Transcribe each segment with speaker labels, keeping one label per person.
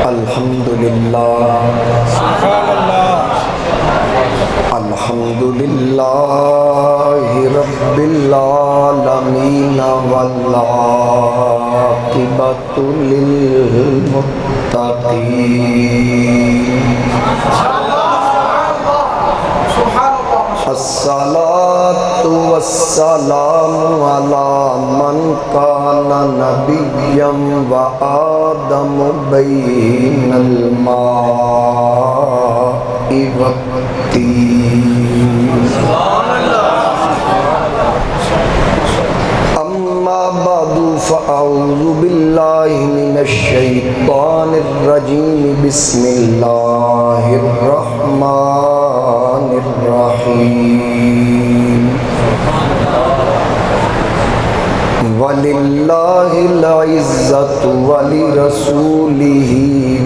Speaker 1: الحمدللہ الحمدللہ رب العالمین والعاقبۃ للمتقین الصلاة والسلام علی من کان نبیا وآدم بین الماء والطین اما بعد فاعوذ باللہ من الشیطان الرجیم بسم اللہ الرحمن الرحیم وَلِلَّهِ الْعِزَّةُ وَلِرَسُولِهِ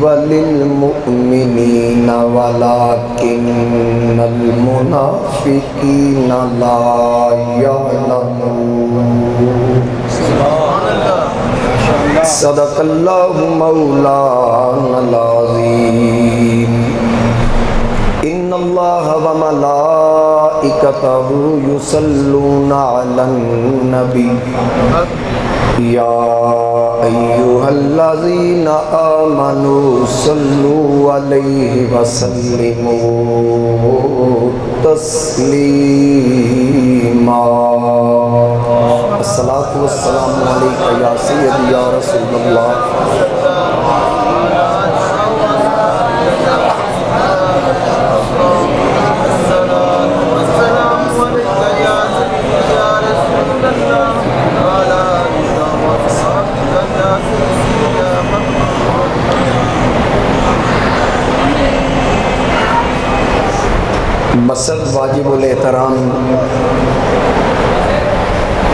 Speaker 1: وَلِلْمُؤْمِنِينَ وَلَكِنَّ الْمُنَافِقِينَ لَا يَعْلَمُونَ صدق اللہ مولانا العظیم ان اللہ وملائکتہ یصلون علی النبی یا ایہا الذین آمنوا صلوا علیہ وسلموا تسلیما الصلاۃ والسلام علیک یا سیدی یا رسول اللہ مسد واجب الاحترام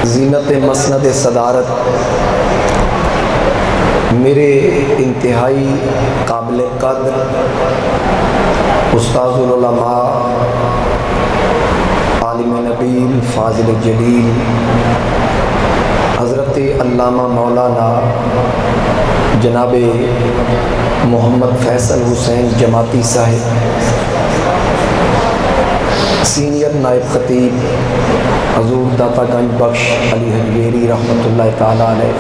Speaker 1: زینت مسند صدارت میرے انتہائی قابل قدر استاذ العلماء عالم نبیل فاضل جلیل حضرت علامہ مولانا جناب محمد فیصل حسین جماعتی صاحب سینئر نائب خطیب حضور داتا گنج بخش علی حجویری رحمۃ اللہ تعالیٰ علیہ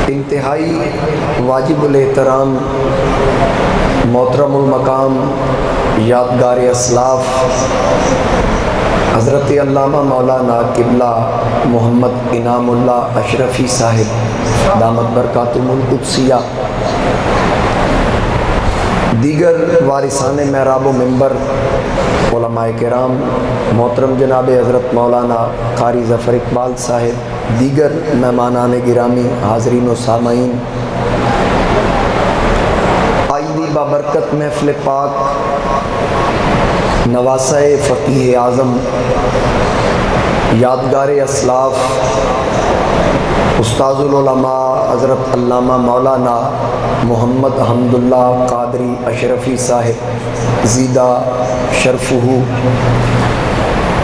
Speaker 1: انتہائی واجب الاحترام محترم المقام یادگار اسلاف حضرت علامہ مولانا قبلہ محمد انعام اللہ اشرفی صاحب دامت برکاتہم القدسیہ دیگر وارثان محراب و منبر علماء کرام محترم جناب حضرت مولانا قاری ظفر اقبال صاحب دیگر مہمانان گرامی حاضرین و سامعین آئیدی بابرکت محفل پاک نواسہ فقیہ اعظم یادگار اسلاف استاذ العلماء حضرت علامہ مولانا محمد حمداللہ قادری اشرفی صاحب زیدہ شرفہ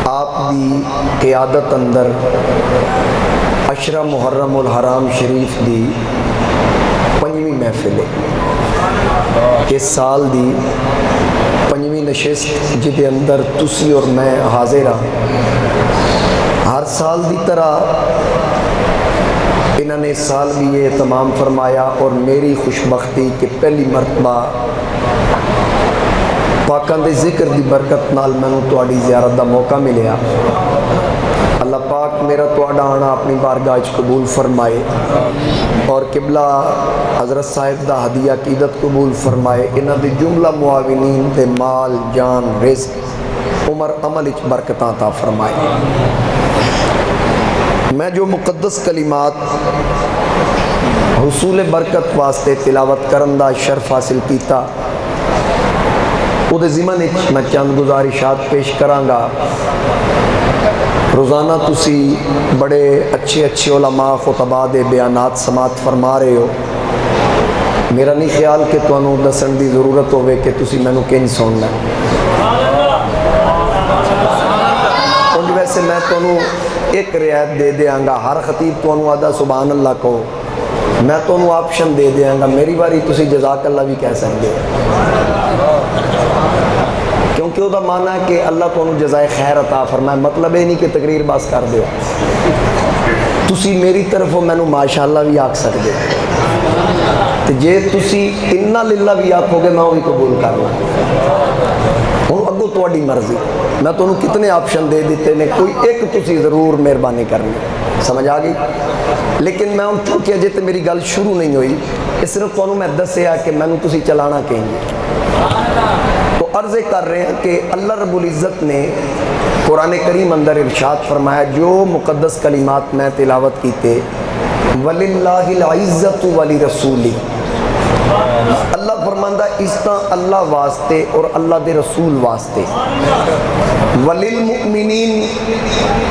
Speaker 1: آپ دی قیادت اندر عشرہ محرم الحرام شریف دی پنجویں محفل اس سال دی پنجویں نشست جدے اندر تسی اور میں حاضر ہاں ہر سال دی طرح انہوں نے اس سال بھی یہ اہتمام فرمایا اور میری خوشبختی کہ پہلی مرتبہ پاکاں دے ذکر دی برکت نال میں نے تواڈی زیارت دا موقع ملیا اللہ پاک میرا تواڈا آنا اپنی بارگاہ وچ قبول فرمائے اور قبلہ حضرت صاحب دا ہدیہ عقیدت قبول فرمائے انہاں دے جملہ معاونین دے مال جان رزق عمر عمل وچ برکتاں عطا فرمائے میں جو مقدس کلمات حصول برکت واسطے تلاوت کرن دا شرف حاصل کیتا او دے ضمن وچ میں چند گزارشات پیش کرانگا روزانہ تسی بڑے اچھے علماء خطباء دے بیانات سماعت فرما رہے ہو میرا نہیں خیال کہ تانوں دسن دی ضرورت ہوئے کہ تسی مینوں کہیں سننا ہے ویسے میں تمہیں ایک رعایت دے دیاں گا، ہر خطیب تمہیں آدھا سبحان اللہ کہو، میں تمہیں آپشن دے دیاں گا، میری باری تسی جزاک اللہ بھی کہہ سکتے ہو، کیونکہ وہ معنی ہے کہ اللہ تمہیں جزائے خیر عطا فرمائے، مطلب یہ نہیں کہ تقریر بس کر دیو، تسی میری طرف مینوں ماشاءاللہ بھی آکھ سکتے تو جے تسی انا للہ بھی آکھو گے میں وہ بھی قبول کرنا، ہوں اگو تہاڈی مرضی، میں تمہیں کتنے آپشن دے دیتے نے، کوئی ایک تسی ضرور مہربانی کرنی، سمجھ آ گئی؟ لیکن میں ہوں چونکہ اجے تو میری گل شروع نہیں ہوئی، اس صرف تمہیں میں دسیا کہ مینوں تسی چلانا کہیں گے، تو عرض کر رہے ہیں کہ اللہ رب العزت نے قرآن کریم اندر ارشاد فرمایا، جو مقدس کلمات میں تلاوت کیتے، وَلِلَّهِ الْعِزَّةُ وَلِرَسُولِهِ، اللہ فرماندہ اس طرح اللہ واسطے اور اللہ دے رسول واسطے، وَلِلْمُؤْمِنِينَ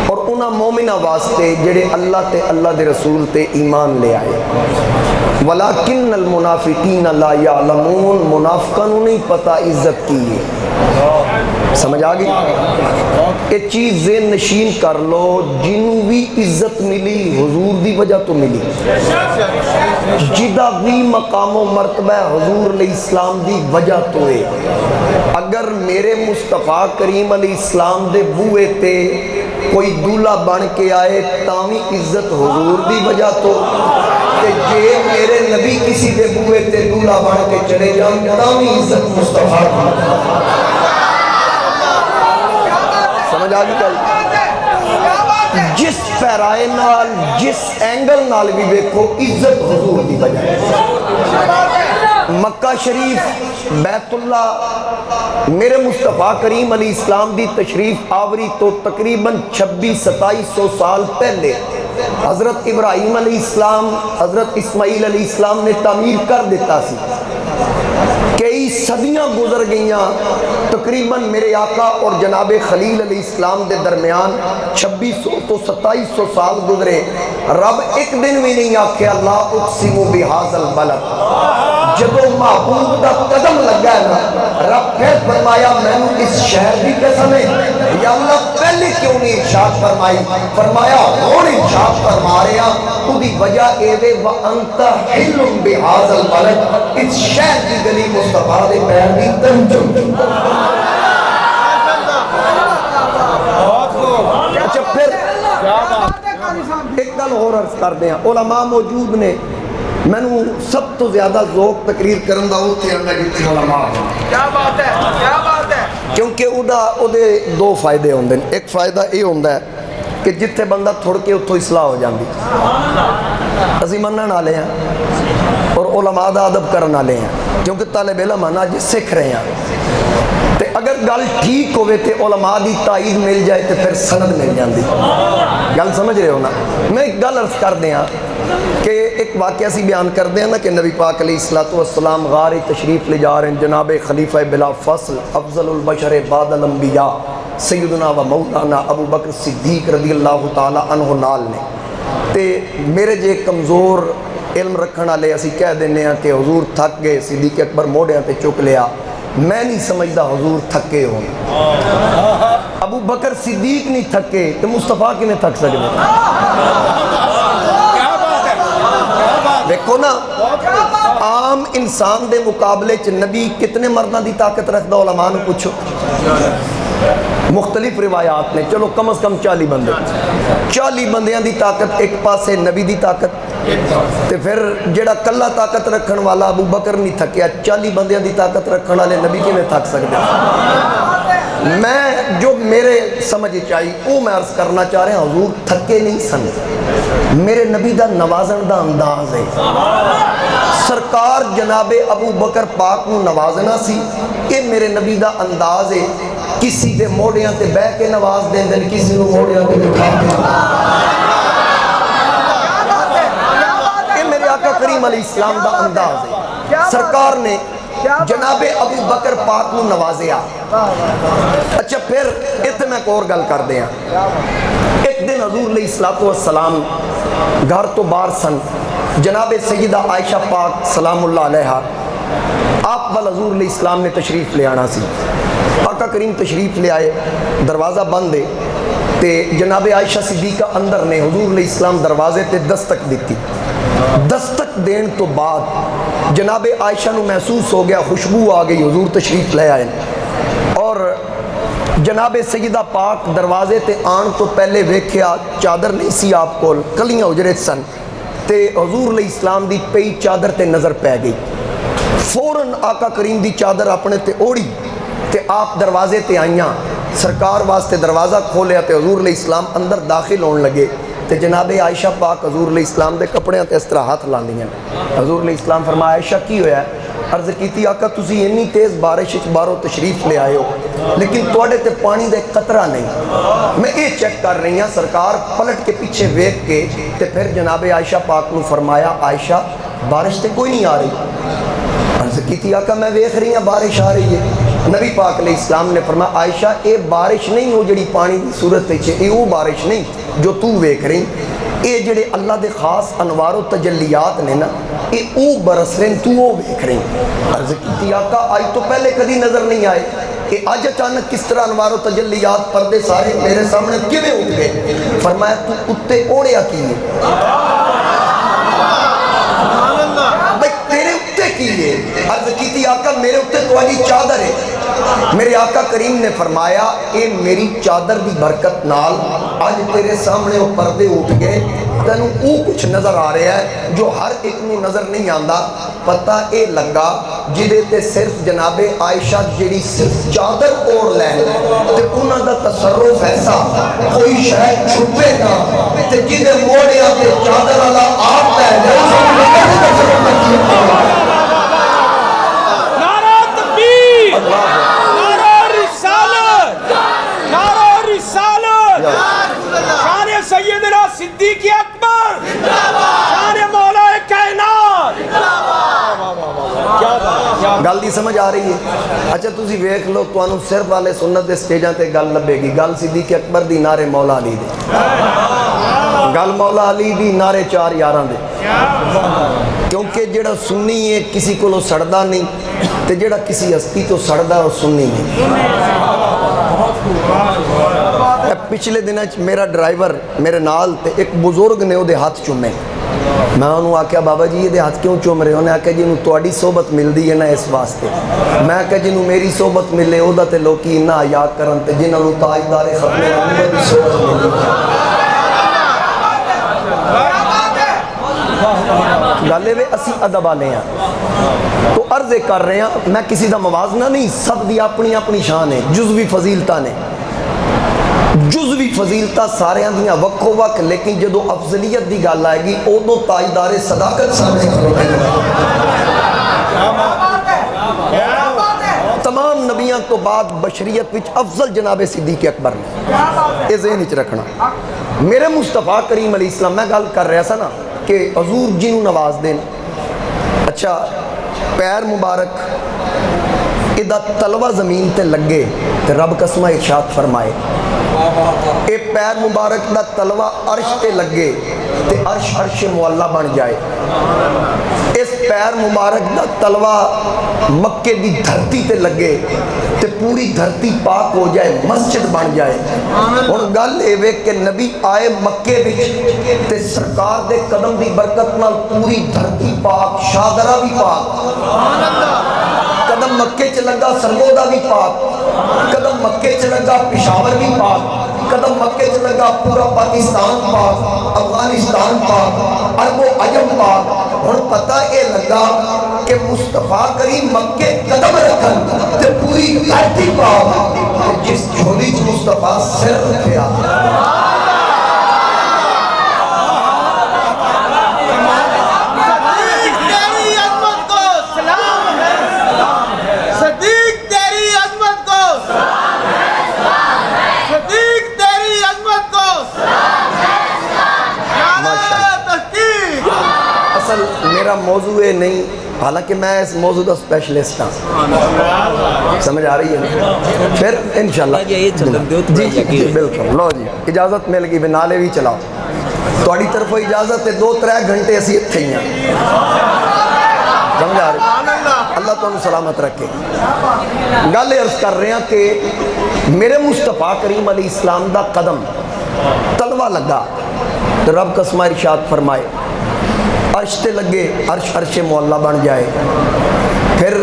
Speaker 1: اور انہاں مومنہ واسطے جڑے اللہ تے اللہ دے رسول تے ایمان لے آئے، وَلَكِنَّ الْمُنَافِقِينَ لَا يَعْلَمُونَ منافقوں نہیں پتہ عزت کی ہے، سمجھ آگئی؟ ایک چیز ذہن نشین کر لو، جنوں بھی عزت ملی حضور دی وجہ تو ملی، جدہ بھی مقام و مرتبہ حضور علیہ السلام دی وجہ تو ہے، اگر میرے مصطفیٰ کریم علیہ السلام دے بوئے تے کوئی دولہ بن کے آئے تاوی عزت حضور دی وجہ تو، کہ جے میرے نبی کسی دے بوئے تے دولہ بن کے چلے جان تاوی عزت مصطفیٰ دی، سمجھ آگی چاہیے؟ جس پیرائے نال جس اینگل نال بھی دیکھو عزت حضور دی وجہ ہے، مکہ شریف بیت اللہ میرے مصطفیٰ کریم علیہ السلام دی تشریف آوری تو تقریباً 26-27 سال پہلے حضرت ابراہیم علیہ السلام حضرت اسماعیل علیہ السلام نے تعمیر کر دیتا سی، کئی صدیاں گزر گئیاں، تقریباً میرے آقا اور جناب خلیل علیہ السلام دے درمیان 2600 تو 2700 سال گزرے، رب ایک دن بھی نہیں آکھیا لا اقسم بہذا البلد، جدو محبوب دا قدم لگا ہے نا رب پھر فرمایا میں نے اس شہر کی قسم ہے، یا اللہ پہلے کیوں نہیں ارشاد فرمائی، فرمایا ہون ارشاد فرما رہے ہیں، اُدھی وجہ ایوے وَأَنْتَ حِلٌ بِهَذَا الْبَلَدِ، اس شہر کی گلی مصطفیٰ دے پیر بھی تنجم، اچھا پھر ایک گل اور عرض کر دیں، علماء موجود نے، میں نے سب تو زیادہ ذوق تقریر کرن دا ہوتے ہیں جتنے علماء ہیں، کیا بات ہے، کیا بات ہے، کیونکہ او دے دو فائدے ہوندے ہیں، ایک فائدہ یہ ہوندہ ہے کہ جتنے بندہ تھوڑ کے اتھو اصلاح ہو جاندی، اسی منن والے ہیں اور علماء دا ادب کرن والے ہیں، کیونکہ طالب علم آنا جس سکھ رہے ہیں، تے اگر گل ٹھیک ہوئے تے علماء دی تائید مل جائے تے پھر سند مل جاندی، گل سمجھ رہے ہو نا؟ میں ایک گل عرض کر دیا کہ ایک واقعہ سی بیان کر دیں نا کہ نبی پاک علیہ السلام غار تشریف لے جا رہے ہیں، جناب خلیفہ بلا فصل افضل البشر بعد الانبیاء سیدنا و مولانا ابو بکر صدیق رضی اللہ تعالی عنہ نال نے، تے میرے جے کمزور علم رکھنا لے اسی کہہ دینے ہیں کہ حضور تھک گئے، صدیق اکبر موڑیاں تے چک لیا، میں نہیں سمجھدا حضور تھکے ہوں، ابو بکر صدیق نہیں تھکے تو مصطفیٰ کی نہیں تھک سکتے، دیکھو نا عام انسان دے مقابلے چ نبی کتنے مردوں دی طاقت رکھدا، علماء نے پوچھو، مختلف روایات نے، چلو کم از کم 40 بندے، 40 بندیاں دی طاقت ایک پاسے نبی دی طاقت، تے پھر جڑا کلہ طاقت رکھن والا ابو بکر نہیں تھکیا، 40 بندیاں دی طاقت رکھن والے نبی کی میں تھک سکتے، میں جو میرے سمجھ چاہیے وہ میں عرض کرنا چاہ رہے ہیں، حضور تھکے نہیں سن، میرے نبی دا نوازن دا انداز ہے، سرکار جناب ابو بکر پاک نو نوازنا سی، یہ میرے نبی دا انداز ہے، کسی دے موڑیاں تے بہ کے نواز دیں دن، کسی نو موڑیاں تے بٹھا کے، یہ میرے آقا کریم علیہ السلام دا انداز ہے، سرکار نے جناب ابو بکر پاک نو نوازیا۔ اچھا پھر اتنے میں ایک اور گل کر دیا، ایک دن حضور علیہ السلام گھر تو باہر سن، جناب سیدہ عائشہ پاک سلام اللہ علیہ آپ وال حضور علیہ السلام نے تشریف لے آنا سی، آقا کریم تشریف لے آئے، دروازہ بند ہے، تے جناب عائشہ صدیقہ اندر نے حضور علیہ السلام دروازے تے دستک دیتی. دستک دین تو بعد جناب عائشہ نو محسوس ہو گیا خوشبو آ گئی, حضور تشریف لے آئے. اور جناب سیدہ پاک دروازے تے آن تو پہلے ویکھیا چادر نہیں سی آپ کول, کلیاں اجرت سن, تے حضور علیہ السلام دی پئی چادر تے نظر پہ گئی. فوراً آقا کریم دی چادر اپنے تے اوڑی تے آپ دروازے تے آئیاں, سرکار واسطے دروازہ کھولیا تے حضور علیہ السلام اندر داخل ہون لگے. تے جناب عائشہ پاک حضور علیہ السلام دے کپڑے تے اس طرح ہاتھ لاندیاں. حضور علیہ السلام فرمایا عائشہ کی ہویا ہے؟ عرض کیتی آقا تسی اتنی تیز بارش باہروں تشریف لے آئے ہو لیکن تواڈے تے پانی دے قطرہ نہیں. میں یہ چیک کر رہی ہوں. سرکار پلٹ کے پیچھے ویکھ کے تے پھر جناب عائشہ پاک نو فرمایا عائشہ بارش تے کوئی نہیں آ رہی. عرض کیتی آقا میں ویکھ رہی ہوں بارش آ رہی ہے. نبی پاک علیہ السلام نے فرمایا عائشہ اے بارش نہیں ہو جڑی پانی دی صورت وچ اے وہ بارش نہیں جو تو ویکھ رہی. اے جڑے اللہ دے خاص انوار و تجلیات نے نا اے او برس رہے تو وہ ویکھ رہی. عرض کیتی آقا آج تو پہلے کدی نظر نہیں آئے, کہ آج اچانک کس طرح انوار و تجلیات پردے سارے میرے سامنے کیویں اٹھ گئے؟ فرمایا تو اتے اوڑیا کی ہے بھائی تیرے اتے کی ہے؟ عرض کیتی آقا میرے اتے تواڈی چادر ہے. میرے آقا کریم نے فرمایا اے میری چادر دی برکت نال آج تیرے سامنے وہ پردے اٹھ گئے, تینوں او کچھ نظر آ رہا ہے جو ہر ایک نو نظر نہیں آندا. پتہ اے لگا جدے تے صرف جناب عائشہ جڑی صرف چادر اوڑھ لین تے انہاں دا تصرف ایسا کوئی شے چھپے نہ, تے جدے موڑیا تے چادر والا آپ پہ
Speaker 2: سیدنا صدیق اکبر شان مولا کائنات.
Speaker 1: گل دی سمجھ آ رہی ہے؟ اچھا تسی ویکھ لو تانوں صرف والے سنت دے سٹیجاں تے گل لبے گی. گل صدیق اکبر دی نعرے مولا علی دے, گل مولا علی دی نعرے چار یاراں دے. کیونکہ جڑا سنی ہے کسی کو سڑدا نہیں تے جڑا کسی ہستی تو سڑدا وہ سنی نہیں. پچھلے دن میرا ڈرائیور میرے نال تے ایک بزرگ نے وہ ہاتھ چومے. میں انہوں آکھیا بابا جی یہ ہاتھ کیوں چوم رہے؟ انہیں آکھیا جنہوں تواڈی صحبت ملدی ہے نا اس واسطے. میں آکھیا جنہوں میری صحبت ملے او دا تے لوکی انہاں حیا کرن تے جنہوں تاجدار ختم نبوت دی صحبت ملدی. گالے وے اسی ادب والے ہیں تو عرض کر رہے ہیں, میں کسی دا موازنہ نہیں, سب دی اپنی اپنی شان ہے. جزوی فضیلتاں نے, جزوی فضیلتاں سارے دیاں وکھو وکھ, لیکن جدو افضلیت دی گل آئے گی ادو تاجدار صداقت سامنے تمام نبیاں تو بعد بشریت وچ افضل جناب صدیق اکبر نے. یہ ذہن وچ رکھنا. میرے مصطفیٰ کریم علیہ السلام میں گل کر رہا سا نا کہ حضور جنہوں نواز دین, اچھا پیر مبارک ادا تلوہ زمین تے لگے تے رب قسمہ ارشاد فرمائے اے پیر مبارک دا تلوہ عرش تے لگے تے عرش عرش معلہ بن جائے. اس پیر مبارک دا تلوہ مکے دی دھرتی تے لگے تے پوری دھرتی پاک ہو جائے, مسجد بن جائے. اور گل اے وے کہ نبی آئے مکے وچ تے سرکار دے قدم دی برکت نال پوری دھرتی پاک, شاہدرہ بھی پاک, قدم مکے چ لگا سرگودا بھی پاک, قدم مکے چ لگا پشاور بھی پاک, قدم مکے چ لگا پورا پاکستان پاک, افغانستان پاک, عرب و عجم پاک. ہن پتہ اے لگا کہ مصطفیٰ کریم مکے قدم رکھن تے پوری دھرتی پاک, جس جھولی چ مصطفیٰ سر رکھیا. میرا موضوع ہے نہیں, حالانکہ میں اس موضوع کا اسپیشلسٹ ہوں, سمجھ آ رہی ہے؟ پھر انشاءاللہ جی بالکل. لو جی اجازت مل گئی, نالے بھی چلاؤ, تھوڑی طرف اجازت ہے. 2-3 گھنٹے اسی اتھے ہی ہیں, سمجھ آ رہی؟ اللہ تمہیں سلامت رکھے. گل عرض کر رہے ہیں کہ میرے مصطفیٰ کریم علیہ السلام دا قدم تلوا لگا تو رب کا اسماء ارشاد فرمائے عرش تے لگے، عرش عرش معلہ بن جائے. پھر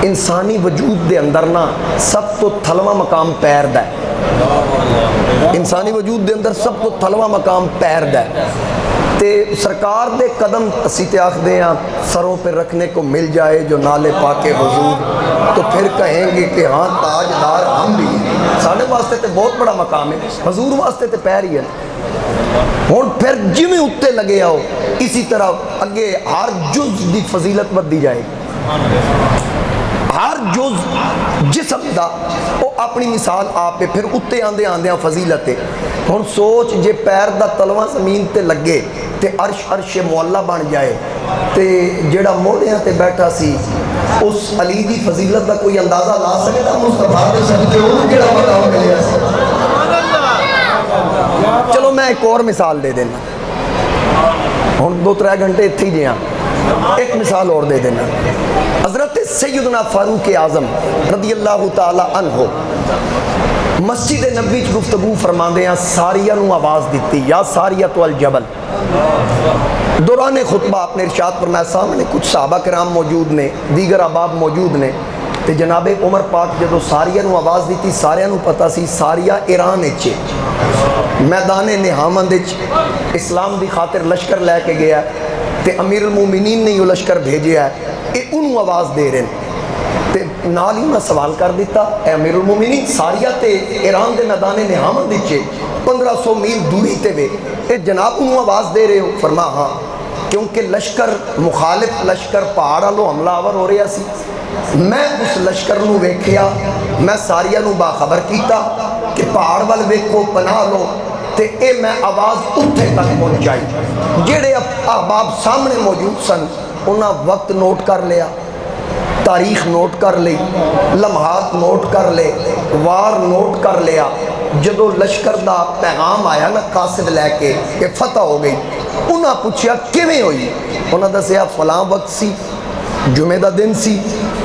Speaker 1: انسانی وجود دے اندر نا سب تو تھلواں مقام پیر دا ہے. انسانی وجود دے اندر سب تو تھلواں مقام پیر دا ہے. تے سرکار دے قدم اسی تے آخدے ہیں سروں پہ رکھنے کو مل جائے جو نالے پاک حضور، تو پھر کہیں گے کہ ہاں تاجدار ہم بھی ہیں. ساڑھے واسطے تے بہت بڑا مقام ہے، حضور واسطے تے پیر ہی ہے. ہون پھر جمیں اتے لگے آؤ اسی طرح اگے ہر جز دی فضیلت بدی جائے گی. ہر جز جسم دا وہ اپنی مثال آپ پہ پھر اتے آندے آندے فضیلت ہے. ہن سوچ جے پیر دا تلواں زمین تے لگے تے عرش عرش معلہ بن جائے تے جیڑا موڑیاں تے بیٹھا سی اس علی دی فضیلت دا کوئی اندازہ لا سکتا مصطفیٰ دے صدقے انہوں کیڑا مقام ملیا سی. چلو میں ایک اور مثال دے دینا، ہن 2-3 گھنٹے اتھے ہی دیاں. ایک مثال اور دے دینا. حضرت سیدنا فاروق اعظم رضی اللہ تعالی عنہ مسجد نبوی کی گفتگو فرماندے ہیں، ساریہ نو آواز دیتی یا ساریہ الجبل. دوران خطبہ آپ نے ارشاد فرمایا سامنے کچھ صحابہ کرام موجود نے، دیگر احباب موجود نے، تے جناب عمر پاک جدو ساریہ نو آواز دیتی ساریہ نو پتا سی ساریہ ایران اچھے میدان نہامند اسلام دی خاطر لشکر لے کے گیا تے امیر المومنین نے یہ لشکر بھیجیا ہے، اے انہوں آواز دے رہے ہیں. تے نال ہی میں سوال کر دیتا اے امیر المومنین ساریہ تے ایران دے میدان نہامند اچھے 1500 میل دوری تے وے اے جناب انہوں آواز دے رہے ہو؟ فرما ہاں، کیونکہ لشکر مخالف لشکر پہاڑا لو حملہ آور ہو رہا سی. میں اس لشکر نو ویکھیا، میں ساریہ نو باخبر کیتا کہ پہاڑ وال ویکھو پناہ لو تے اے میں آواز اتھے تک پہنچائی. جیڑے احباب سامنے موجود سن انہاں وقت نوٹ کر لیا، تاریخ نوٹ کر لی، لمحات نوٹ کر لے، وار نوٹ کر لیا. جدو لشکر دا پیغام آیا نا قاصد لے کے کہ فتح ہو گئی، انہاں پوچھیا کیویں ہوئی؟ انہاں دسیا فلاں وقت سی، جمعہ دا دن سی،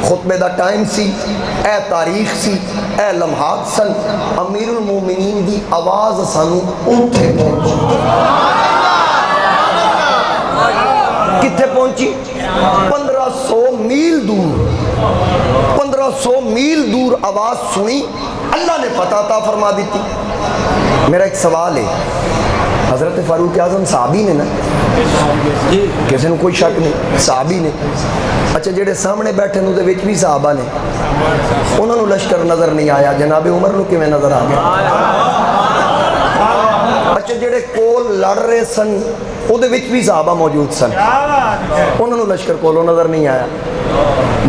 Speaker 1: خطبے دا ٹائم سی، اے تاریخ سی، اے لمحات سن، امیر المومنین دی آواز سانو اتھے پہنچی. کتھے پہنچی؟ 1500 میل دور، 1500 میل دور آواز سنی، اللہ نے فتح عطا فرما دیتی. میرا ایک سوال ہے، حضرت فاروق اعظم صحابی نے نا، کسی نے کوئی شک نہیں صحابی نے. اچھا جڑے سامنے بیٹھے نو دے وچ بھی صحابہ نے، انہوں نے لشکر نظر نہیں آیا، جناب عمر نو کیویں نظر آ گیا؟ اچھا جڑے کول لڑ رہے سن او دے وچ بھی صحابہ موجود سن، انہوں نے لشکر کولوں نظر نہیں آیا.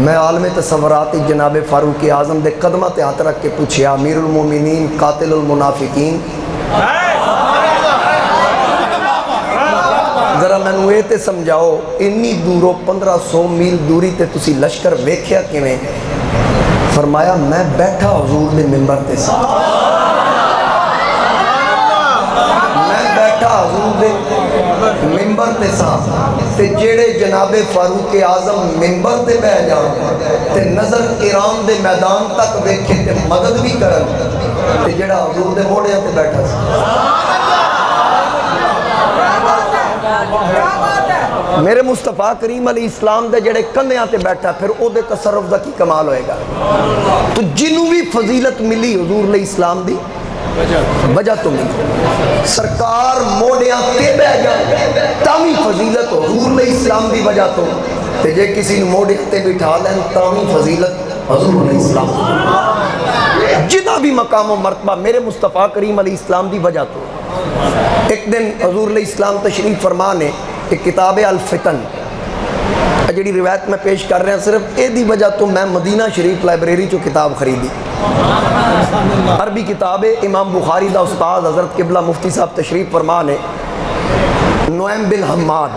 Speaker 1: میں عالم تصورات جناب فاروق اعظم دے قدمہ تے ہاتھ رکھ کے پوچھیا امیر المومنین قاتل المنافقین، ذرا میں نوے تے سمجھاؤ انی دورو 1500 میل دوری تے تسی لشکر ویکھیا کیویں؟ فرمایا میں بیٹھا حضور دے منبر تے سا، میں بیٹھا حضور دے منبر تے سا تے جیڑے جناب فاروق اعظم منبر تے بہ جان تے نظر ایران دے میدان تک ویکھے تے مدد بھی کرن تے جیڑا حضور دے موڑیاں تے بیٹھا سا. میرے مصطفیٰ کریم علیہ السلام دے جڑے کندیاں تے بیٹھا پھر او دے تصرف دا کی کمال ہوئے گا. تو جنوں بھی فضیلت ملی حضور علیہ السلام دی وجہ تو ملی، سرکار موڑیاں تے بہ جان تامی فضیلت حضور علیہ السلام دی وجہ تو، تے جے کسی نے موڑیاں تے بٹھا لیں تامی فضیلت حضور علیہ السلام. جنا بھی مقام و مرتبہ میرے مصطفیٰ کریم علیہ السلام دی وجہ تو. ایک دن حضور علیہ السلام تشریف فرما نے ایک کتاب الفتن جڑی روایت میں پیش کر رہے ہیں صرف اے دی وجہ تو میں مدینہ شریف لائبریری چو کتاب خریدی. عربی کتاب ہے، امام بخاری دا استاد حضرت قبلہ مفتی صاحب تشریف فرما نے نعیم بن حماد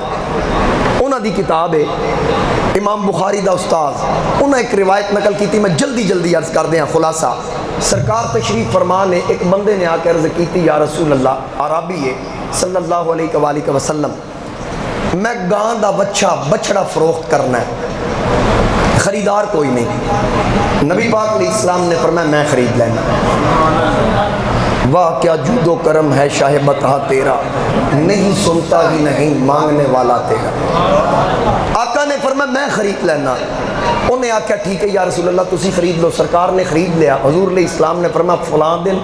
Speaker 1: انہاں دی کتاب ہے، امام بخاری دا استاد انہاں ایک روایت نقل کی تھی، میں جلدی عرض کر دیں خلاصہ. سرکار تشریف فرما نے ایک بندے نے آ کے عرض کی تھی یا رسول اللہ، عربی ہے صلی اللہ علیہ وآلہ وسلم، میں گاں دا بچڑا فروخت کرنا ہے، خریدار کوئی نہیں. نبی پاک علیہ السلام نے فرمایا میں خرید لینا. واہ کیا جود و کرم ہے شاہ بطحہ تیرا، نہیں سنتا ہی نہیں مانگنے والا تیرا۔ آقا نے فرمایا میں خرید لینا، انہیں آکھا ٹھیک ہے یا رسول اللہ تسی خرید لو۔ سرکار نے خرید لیا۔ حضور علیہ السلام نے فرمایا فلاں دن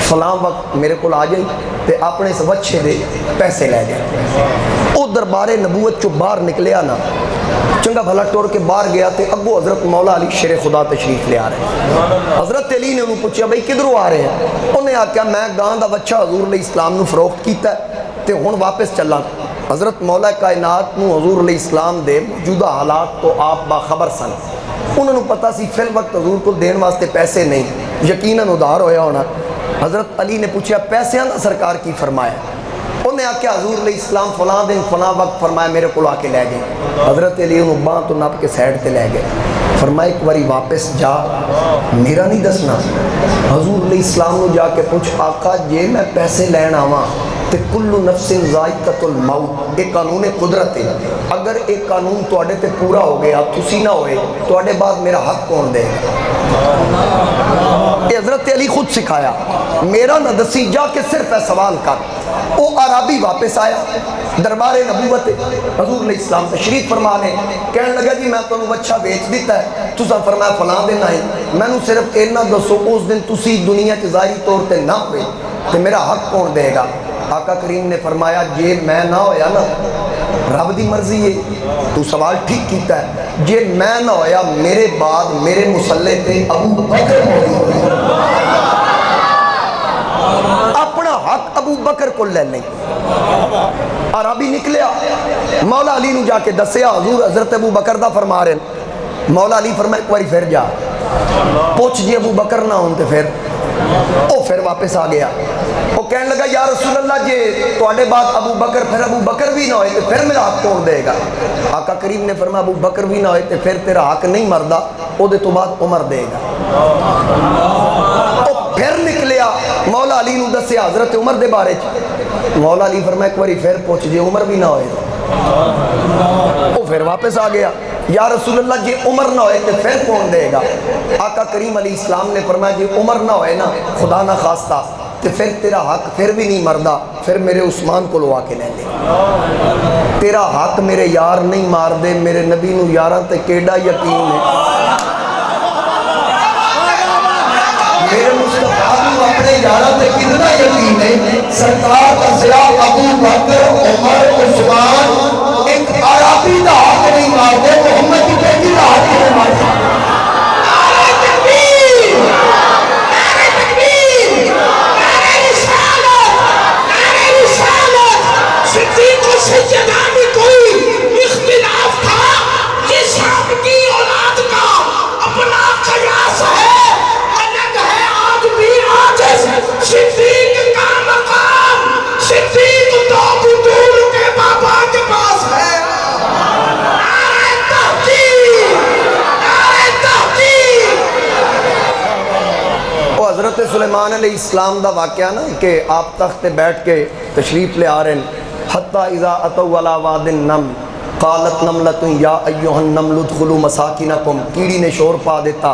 Speaker 1: فلاں وقت میرے کو آ جائی تے اپنے اس وچھے دے پیسے لے جائے۔ او دربار نبوت چو باہر نکلیا نا، چنگا بھلا ٹور کے باہر گیا تے اگو حضرت مولا علی شیر خدا تشریف لے آ رہے ہیں۔ حضرت علی نے انہوں پوچھا بھئی کدھروں آ رہے ہیں؟ انہیں آکھا میں گاں دا بچہ حضور علیہ السلام نو فروخت کیتا ہے تے ہن واپس چلا۔ حضرت مولا کائنات نو حضور علیہ السلام دے موجودہ حالات تو آپ باخبر سن، انہوں نے پتا سی فی الوقت حضور کو دین واسطے پیسے نہیں، یقیناً ادھار ہویا ہونا۔ حضرت علی نے پوچھا پیسے نہ سرکار کی فرمایا؟ انہیں آکھا حضور علیہ السلام فلاں دن فلاں وقت فرمایا میرے کو آ کے لے گئے۔ حضرت علی انہوں باں تو نپ کے سائڈ تے لے گئے، فرمایا ایک باری واپس جا، میرا نہیں دسنا۔ حضور علیہ السلام نے جا کے پوچھ آقا جے میں پیسے لین آواں تے کل نفس ذائقۃ الموت، ایک قانون قدرت ہے، اگر ایک قانون توڑے تے پورا ہو گیا تسی نہ ہوئے توڑے بعد میرا حق کون دے گا؟ یہ حضرت علی خود سکھایا، میرا نہ دسی جا کے صرف ہے سوال کر۔ وہ عربی واپس آیا دربار نبوت، حضور علیہ السلام تشریف فرما نے کہنے لگا جی میں تو وچھا بیچ دیتا ہے، تسا فرمایا فلاں دن آئے، میں نو صرف اینا دسو اس دن تسی دنیا کے ظاہری طور تے نہ ہوئے تو میرا حق کون دے گا؟ آقا کریم نے فرمایا جے میں نہ ہویا نا رب دی مرضی ہے، تو سوال ٹھیک کیتا ہے، جے میں نہ ہویا میرے بعد میرے مسلح تے ابو بکر موجود ہے، اپنا حق ابو بکر کو لے لیں۔ عربی نکلیا، مولا علی نو جا کے دسیا حضور حضرت ابو بکر دا فرما رہے ہیں۔ مولا علی فرمائے ایک باری پھر جا پوچھ جی ابو بکر نہ ہونتے پھر واپس آ گیا۔ وہ کہنے لگا یا رسول اللہ جے توڑے بعد ابو بکر بھی نہ ہوئے تو پھر میرا حق توڑ دے گا؟ آقا کریم نے فرمایا ابو بکر بھی نہ ہوئے تو پھر تیرا حق نہیں مردہ، او دے تو بعد عمر دے گا۔ تو پھر نکلیا مولا علی نو دسیا حضرت عمر دے بارے چ، مولا علی فرمایا ایک باری پھر پوچھ جے عمر بھی نہ ہوئے، وہ پھر واپس آ گیا یا رسول اللہ جی عمر نہ ہوئے تو پھر کون دے گا؟ آقا کریم علیہ السلام نے فرمایا جی عمر نہ ہوئے نا خدا نہ خواستہ تو پھر تیرا حق پھر بھی نہیں مردہ، پھر میرے عثمان کو لوا کے لے لے۔ تیرا حق میرے یار نہیں مار دے، میرے نبی نو یاراں تے کیڑا یقین ہے، میرے مصطفیٰ نو اپنے یاراں تے کتنا یقین ہے۔ سرکار کا سیا ابو بکر عمر عثمان ایک عربی دا حق نہیں مار دے، محمد کی بیٹی دا حق نہیں مار دے۔ حضرت سلیمان علیہ السلام دا واقعہ نا کہ آپ تخت پہ بیٹھ کے تشریف لے آ رہے ہیں، حتیٰ اذا اتوا علی واد النمل قالت نملۃ یا ایھا النمل ادخلوا مساکنکم، کیڑی نے شور پا دیتا،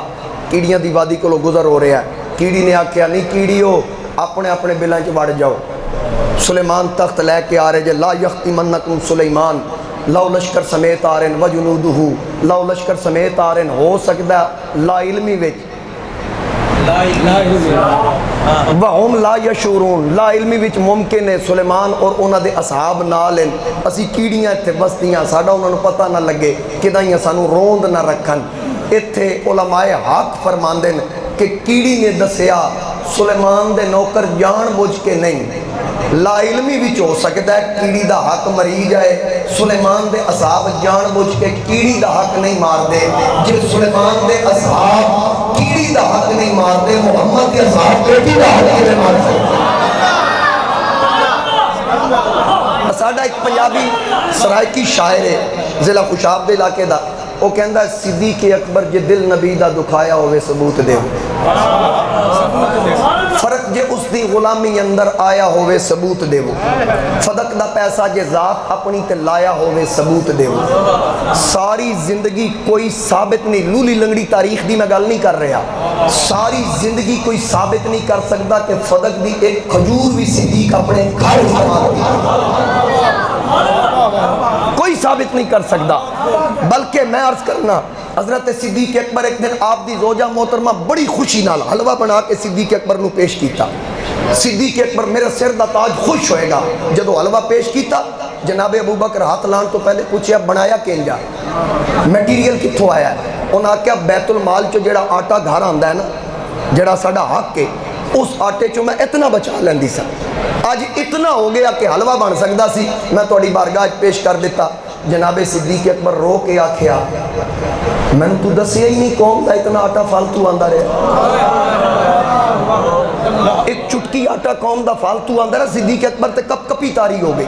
Speaker 1: کیڑیاں دی وادی کو گزر ہو رہا ہے، کیڑی نے آکھیا نہیں کیڑیو اپنے اپنے بلاں چ وڑ جاؤ۔ سلیمان تخت لے کے آ رہے جے لا یختمنکم سلیمان، لو لشکر سمیت آ رہے ہیں وجنودہ، لو لشکر سمیت آ رہے ہیں، ہو سکتا ہے لا علمی وچ وَهُمْ لَا يَشْعُرُونَ، لا علمی وچ ممکن ہے سلیمان اور انہاں دے اصحاب نال ہیں، اسی کیڑیاں اتھے بستیاں ساڈا انہاں نو پتہ نہ لگے کدائیاں سانو روند نہ رکھن۔ اتھے علماء حق فرماندے ہیں کہ کیڑی نے دسیا سلیمان دے نوکر جان بوجھ کے نہیں، لا علمی وچ ہو سکتا ہے کیڑی دا حق مری جائے، سلیمان دے اصحاب جان بوجھ کے کیڑی دا حق نہیں مار دے، جب سلیمان دے اصحاب کیڑی دا حق نہیں مار دے، محمد کے اصحاب بیٹی دا حق نہیں مار دے۔ ساڈا ایک پنجابی سرائکی شاعر ہے ضلع خوشاب دے علاقے دا، وہ کہندا ہے صدیق اکبر جے دل نبی دا دکھایا ہوئے ثبوت دے، فرق فرق جے اس دی غلامی اندر آیا ہوئے ثبوت دیو صدق دا پیسہ جے ذات اپنی تے لایا ہوئے ثبوت دیو ساری زندگی کوئی ثابت نہیں لولی لنگڑی تاریخ دی میں گل نہیں کر رہا ساری زندگی کوئی ثابت نہیں کر سکتا کہ صدق دی ایک کھجور بھی صدیق اپنے گھر استعمال کی کوئی ثابت نہیں کر سکتا بلکہ میں عرض کرنا حضرت صدیق اکبر ایک دن آپ دی زوجہ محترمہ بڑی خوشی نال حلوہ بنا کے صدیق اکبر نو پیش کیتا صدیق اکبر میرا سر دا تاج خوش ہوئے گا جدو حلوہ پیش کیتا جناب ابو بکر ہاتھ لان تو پہلے پوچھیا بنایا کینجا میٹیریل کتھوں آیا ہے انہاں کیا بیت المال چو جڑا آٹا گھر آندا ہے نا جڑا ساڈا حق ہے اس آٹے چو میں اتنا بچا لیندی سا آج اتنا ہو گیا کہ حلوہ بن سکدا سی میں تہاڈی بارگاہ پیش کر دیتا جناب صدیق اکبر رو کے آکھیا میں نے تو دسیا ہی نہیں قوم دا اتنا آٹا فالتو آندا رہا ایک چٹکی آٹا قوم دا فالتو آندا رہا صدیق اکبر تے کپ کپی تاری ہو گئی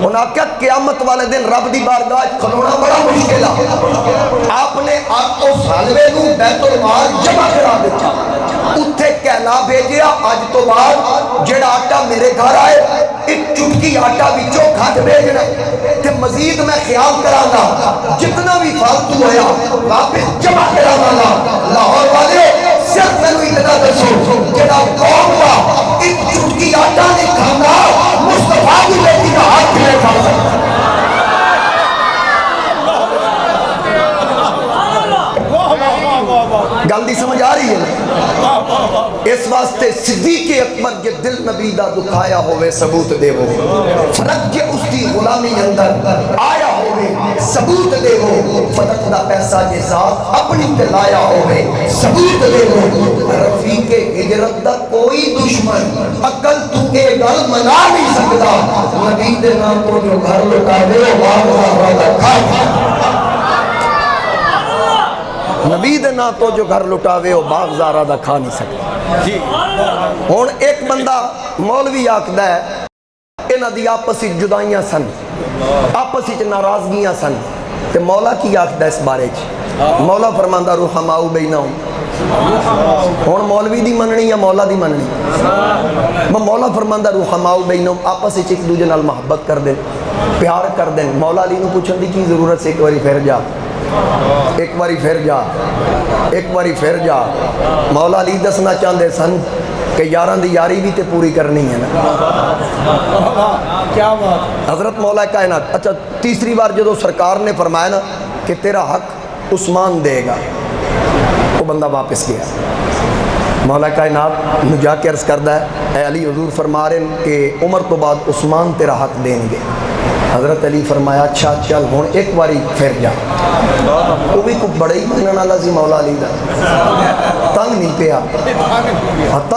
Speaker 1: انہاں کیا قیامت والے دن رب دی بارگاہ کھلونا بڑا مشکل ہے آپ نے آپ کو حلوے نو بیت المال جمع کرا دیتا اتھے کہنا بھیجیا آج تو بعد جڑا آٹا میرے گھر آئے ایک چٹکی آٹا بچوں کھٹ بھیجنا کہ مزید میں خیال کرانا جتنا بھی فالتو ہویا واپس جمع کرانا لاہور والے صرف میں نے اتنا دسو جڑا قوم کا ایک چٹکی آٹا نہیں کھانا مصطفیٰ کی بیٹی کا ہاتھ میں کھا سکتا گل دی سمجھ آ رہی ہے نا اس واسطے صدیق اکبر جے دل نبی دا دکھایا ہوئے ثبوت دے وہ فرق جے اس دی غلامی اندر آیا ہوئے ثبوت دے وہ صدق دا پیسہ جے ذات اپنی تے لایا ہوئے ثبوت دے وہ رفیق ہجرت دا کوئی دشمن عقل تو اے گل منا نہیں سکتا نبی دے نام کو جو گھر لٹا دے نبی دے نا تو جو گھر لٹاوے ہو باغ زارہ دا کھا نہیں سکتا ہون ایک بندہ مولوی آکھدا ہے انہاں دی آپسی جدائیاں سن آپسی ناراضگیاں سن تے مولا کی آکھدا اس بارے مولا فرماندہ رحماؤ بینہم ہون مولوی دی مننی یا مولا دی مننی مولا فرماندہ رحماؤ بینہم آپسی ایک دوجے نال محبت کر دیں پیار کر دیں مولا علی نو پوچھن دی کی ضرورت سے ایک باری پھر جا ایک باری پھر جا مولا علی دسنا چاہندے سن کہ یاران دی یاری بھی تے پوری کرنی ہے نا حضرت مولا کائنات اچھا تیسری بار جدو سرکار نے فرمایا نا کہ تیرا حق عثمان دے گا وہ بندہ واپس گیا مولا کائنات جا کے عرض کردہ ہے اے علی حضور فرما رہے ہیں کہ عمر تو بعد عثمان تیرا حق دیں گے حضرت علی فرمایا اچھا چل ہون ایک باری پھر جا وہ بھی کچھ بڑا ہی ماننا والا سی مولا علی دا تنگ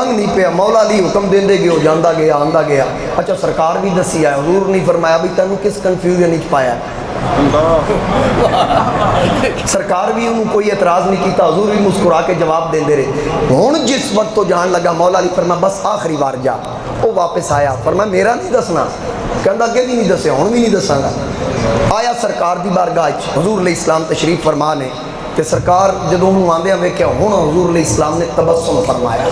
Speaker 1: نہیں پیا مولا علی حکم دیں دے گئے جاندہ گیا آندہ گیا اچھا سرکار بھی دسی ہے حضور نہیں فرمایا بھی تینوں کس کنفیوژن نہیں پایا سرکار بھی انہوں کوئی اعتراض نہیں کیتا حضور بھی مسکرا کے جواب دیں دے رہے ہون جس وقت تو جان لگا مولا علی فرمایا بس آخری بار جا وہ واپس آیا فرمایا میرا نہیں دسنا کہندہ اگے بھی نہیں دسے ہون بھی نہیں دساں گا آیا سرکار دی بارگاہ حضور علیہ السلام تشریف فرما نے کہ سرکار جدو ہوں آندے ہمیں کیا ہونا حضور علیہ السلام نے تبسم فرمایا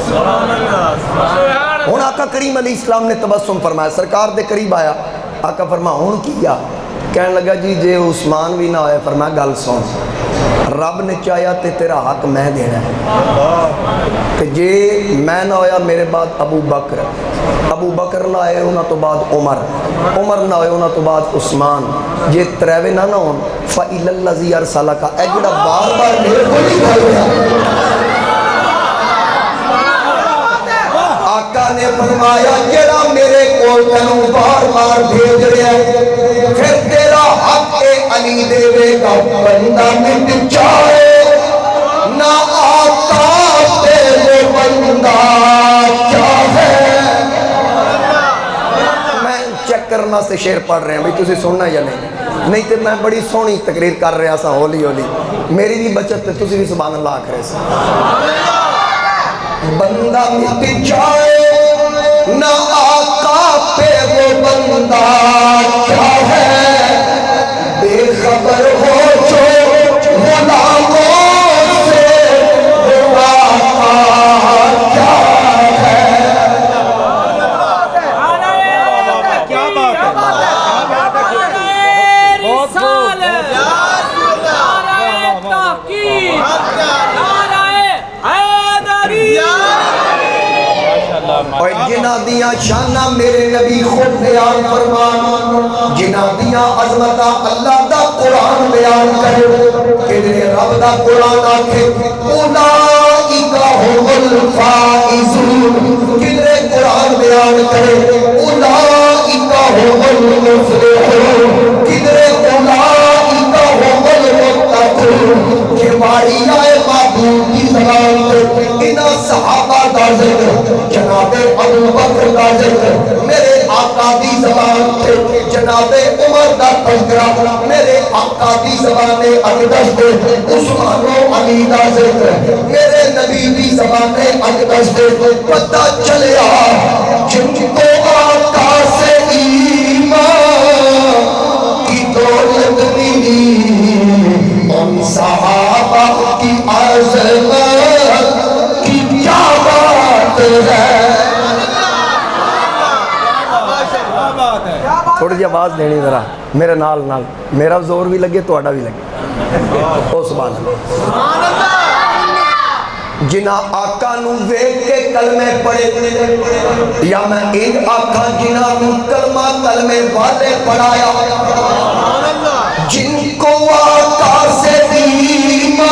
Speaker 1: ہون آقا کریم علیہ السلام نے تبسم فرمایا سرکار دے قریب آیا آقا فرما ہون کیا کہنے لگا جی جے عثمان بھی نہ ہوئے فرمایا گل سن رب نے چاہیا تے تیرا حق میں دینا ہے کہ جے میں نہ ہویا میرے بعد ابو بکر نہ آئے انہاں تو بعد عمر نہ ہوئے انہاں تو بعد عثمان جے تریوے نہ ہون فَإِلَى الَّذِي أَرْسَلَكَ اے جڑا بار بار میرے کو نہیں آقا نے فرمایا جڑا میرے کو تنوں بار بار بھیج رہا ہے پھر تیرا حق اے علی دے گا بندہ مٹ جائے نہ آقا تیرے بندہ چاہے چیک کرنا سے شعر پڑھ رہے ہیں بھئی تُسی سننا یا نہیں تے میں بڑی سونی تقریر کر رہا سا ہولی میری بھی بچت تے تُسی بھی سبحان اللہ آکھ رہے سا بندہ مٹ جائے نہ آقا پہ وہ بندہ کیا ہے بے خبر ہو جو غلاموں سے وہ آقا کیا ہے
Speaker 2: رسالت، نعرہ تحقیق، نعرہ حیدری۔
Speaker 1: اور جنہ دیاں شانہ میرے نبی خود بیان فرمان، جنہ دیاں عظمتہ اللہ دا قرآن بیان کرے، کدھرے رب دا قرآن آکھے اولئک هم الفائزون، کدھرے قرآن بیان کرے اولئک هم المفلحون، کدھرے اولئک هم المتقون۔ کہ باری آئے معبود کی زبان پہ انہاں صحابہ دا ذکر، جناب ابو بکر دا ذکر میرے آقا دی زبان پہ، جناب عمر دا تذکرہ میرے آقا دی زبان اقدس پہ، عثمان و علی دا ذکر میرے نبی دی زبان اقدس پہ۔ پتہ چلیا جن کو آقا سے ایمان کی دولت ملی، ان صحابہ کی عظمت کی کیا بات ہے۔ تھوڑی جی آواز دینی ذرا میرے نال نال، میرا زور بھی لگے توڑا بھی لگے۔ او سبحان اللہ۔ جنہ آقا نو ویکھ کے کلمے پڑھے، یا میں ان آقا جنہ نو کلمہ کلمے والے پڑھایا، جن کو آقا سے ایمان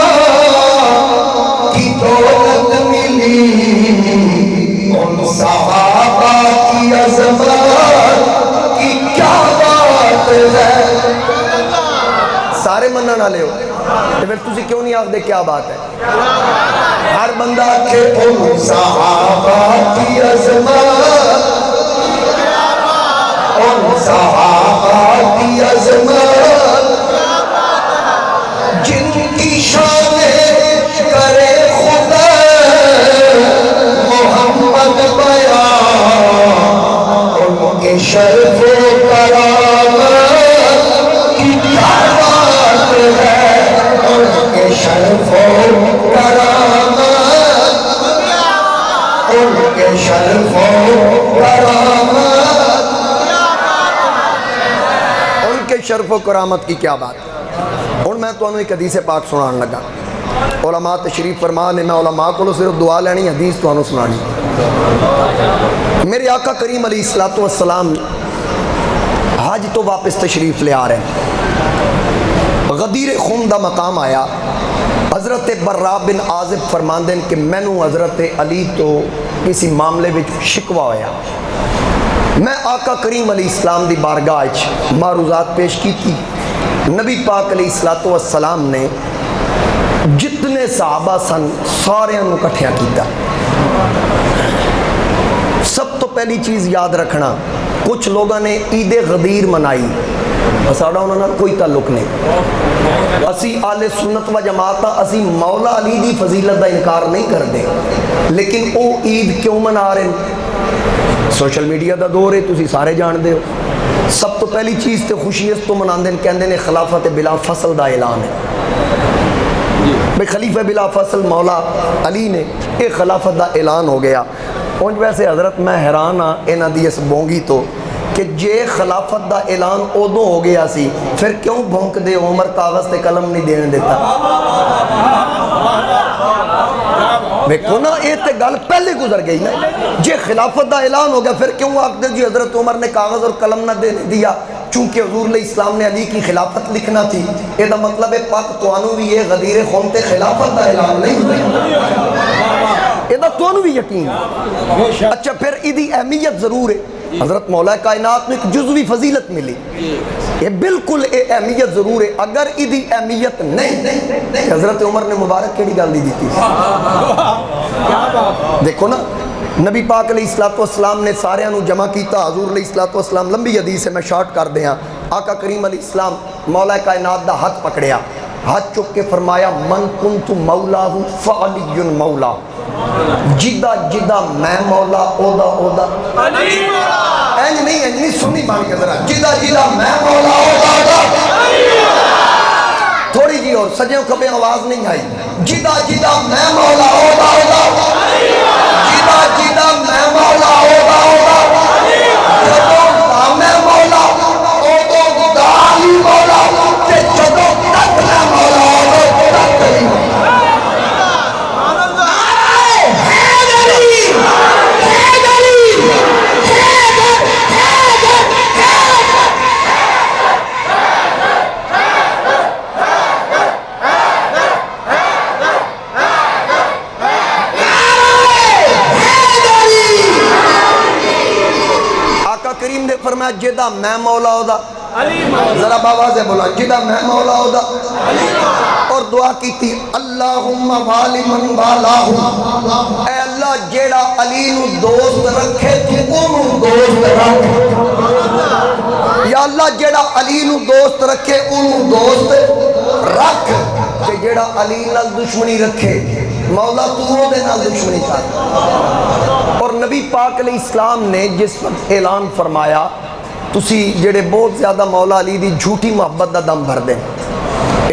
Speaker 1: کی دولت ملی، ان صحابہ کی عظمت کی کیا بات ہے۔ سارے منن والے ہو تو پھر تسی کیوں نہیں آکھ دے کیا بات ہے؟ ہر بندہ کہ ان صحابہ کی عظمت، ان صحابہ کی عظمت، جن کی شان کرے خدا محمد بیان، ان کے شرف و کرامت کی کیا بات ہے، ان کے شرف و کرامت، ان کے شرف و کرامت، ان کے شرف و کرامت کی کیا بات۔ اور میں تو انہوں ایک حدیث پاک سنان لگا، علماء تشریف فرمانے، میں علماء کو صرف دعا لینی، حدیث تو انہوں سنانی۔ میرے آقا کریم علیہ السلام حج تو واپس تشریف لے آ رہے ہیں، غدیر خون دا مقام آیا، حضرت برا بن عازب فرماندے کہ میں نو حضرت علی تو کسی معاملے وچ شکوا ہویا، میں آقا کریم علیہ السلام دی بارگاہ وچ معروضات پیش کی تھی۔ نبی پاک علیہ السلام نے جتنے صحابہ سن سارے انہوں کٹھیاں کیتا۔ سب تو پہلی چیز یاد رکھنا، کچھ لوگوں نے عید غدیر منائی، ساڑھا انہوں نے کوئی تعلق نہیں۔ اسی آل سنت و جماعت، اسی مولا علی دی فضیلت دا انکار نہیں کر دے، لیکن او عید کیوں منا رہے ہیں؟ سوشل میڈیا دا دور ہے، تسی سارے جان دے ہو۔ سب تو پہلی چیز تے خوشی اس تو مناندے کہندے نے خلافت بلا فصل دا اعلان ہے، بھئی خلیفہ بلا فصل مولا علی نے ایک خلافت دا اعلان ہو گیا۔ اونج ویسے حضرت میں حیران ہاں انہاں دی اس بونگی تو کہ جے خلافت دا اعلان ادوں ہو گیا سی، پھر کیوں بھونک دے عمر کاغذ تے قلم نہیں دین دیتا؟ دیکھو نا، یہ تے گل پہلے گزر گئی نا، جے خلافت دا اعلان ہو گیا پھر کیوں آکھ دے جی حضرت عمر نے کاغذ اور قلم نہ دینے دیا چونکہ حضور علیہ السلام نے علی کی خلافت لکھنا تھی۔ یہ دا مطلب ہے پاک توانو بھی یہ غدیر خون تے خلافت دا اعلان نہیں ہوئی، یہ دا توانو بھی یقین۔ اچھا پھر ایدی اہمیت ضرور ہے، حضرت مولا کائنات میں ایک جزوی فضیلت ملی، یہ بالکل اہمیت ضرور ہے۔ اگر ایدی اہمیت نہیں، حضرت عمر نے مبارک کیڑی گل دی دیتی؟ دیکھو نا، نبی پاک علیہ السلام نے سارے انہوں جمع کیتا، حضور علیہ السلام لمبی حدیث ہے میں شارٹ کر دیا، آقا کریم علیہ السلام مولا کائنات دا ہاتھ پکڑیا، ہاتھ چک کے فرمایا من کنت مولا فعلی مولا، جدہ جدہ میں مولا اودا اودا، اینج نہیں سنی بان کے ذرا، جدہ جدہ میں مولا اودا اودا، تھوڑی جی اور سجیوں کبھی آواز نہیں آئی، جدہ جدہ میں مولا اودا اودا، جدہ جدہ میں مولا اودا اودا، جدہ میں مولا اودا اودا علی مولا آقا کریم نے فرمایا جدا میں مولا ہودا
Speaker 2: علی مولا
Speaker 1: ذرا بابا سے بولا جدا میں مولا ہودا اور دعا کی تھی اللہم والی من والاہم اے اللہ جیڑا علی نو دوست رکھے تو انہوں دوست رکھ یا اللہ جیڑا علی نو دوست رکھے انہوں دوست رکھ کہ جیڑا علی نال دشمنی رکھے مولا تو وہ دے نال دشمنی کر اور نبی پاک علیہ السلام نے جس وقت اعلان فرمایا تسی جڑے بہت زیادہ مولا علی دی جھوٹی محبت دا دم بھر دیں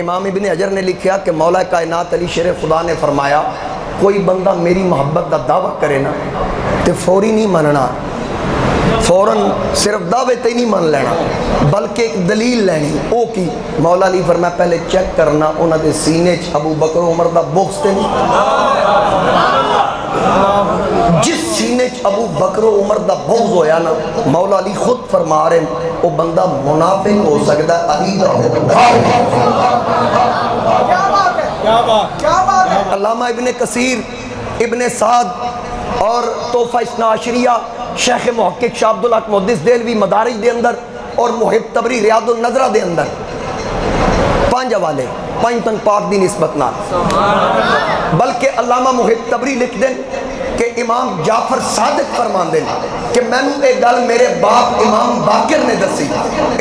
Speaker 1: امام ابن حجر نے لکھیا کہ مولا کائنات علی شیر خدا نے فرمایا کوئی بندہ میری محبت دا دعویٰ کرے نا تے فوری نہیں مننا فوراً صرف دعوے تے نہیں من لینا بلکہ ایک دلیل لینی او کی مولا علی فرمایا پہلے چیک کرنا انہاں دے سینے چ ابو بکر عمر دا بغض تے نہیں جس سینے چ ابو بکر و عمر دا بغض ہویا نا مولا علی خود فرما رہے ہیں وہ بندہ منافق ہو سکتا ہے علی دا علامہ ابن کثیر ابن سعد اور تحفہ اثنا عشریہ شیخ محقق شاہ عبدالحق محدث دہلوی مدارج دے اندر اور محب تبری ریاض النظرہ دے اندر 5 حوالے 5 تن پاک دی نسبت نہ بلکہ علامہ محب تبری لکھ دیں کہ امام جعفر صادق فرمان دیں کہ میں نے ایک گل میرے باپ امام باقر نے دسی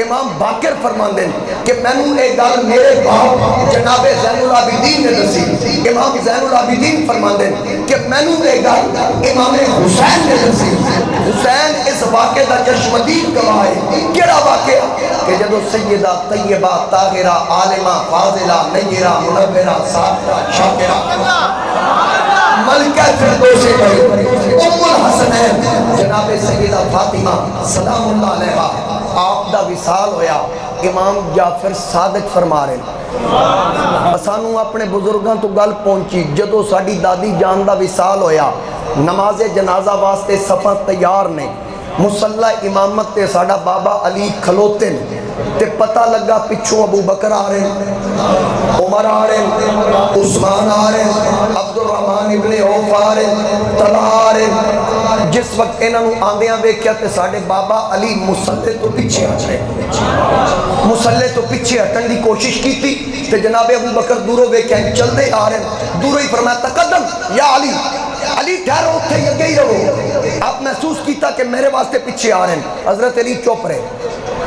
Speaker 1: امام باقر فرمان دیں کہ میں نے ایک گل میرے باپ جناب زین العابدین نے دسی امام زین العابدین فرمان دیں کہ میں نے ایک گل امام حسین نے دسی حسین اس واقعے دا چشمدید گواہ ہے کیڑا واقعہ کہ جدو سیدہ طیبہ طاہرہ عالمہ فاضلہ نیرہ منورہ صابرہ شاکرہ ملکہ فردوس ام الحسنین جناب سیدہ فاطمہ سلام اللہ علیہ آپ دا وصال ہویا امام جعفر صادق فرما رہے ہیں اسانوں اپنے بزرگاں تو گل پہنچی جدو ساڑی دادی جان دا وصال ہویا نماز جنازہ واسطے سفر تیار نے مسلح امامت تے ساڑا بابا علی کھلوتے نے تے پتہ لگا پچھوں ابو بکر آ رہے ہیں عمر آ رہے ہیں عثمان آ رہے ہیں عبد الرحمن ابن عوف آ رہے ہیں طلحہ آ رہے ہیں جس وقت انہوں آندیاں ویکھیا تے ساڑے بابا علی مسلح تو پیچھے آ رہے مسلح تو پیچھے ہٹن دی کوشش کی تھی تے جناب ابو بکر دوروں ویکھیا چل دے آ رہے ہیں دوروں ہی فرمایا تقدم یا علی علی ٹھہرو اتھے یہ گئی رہو آپ محسوس کیتا کہ میرے واسطے پیچھے آ رہے ہیں حضرت علی چپ رہے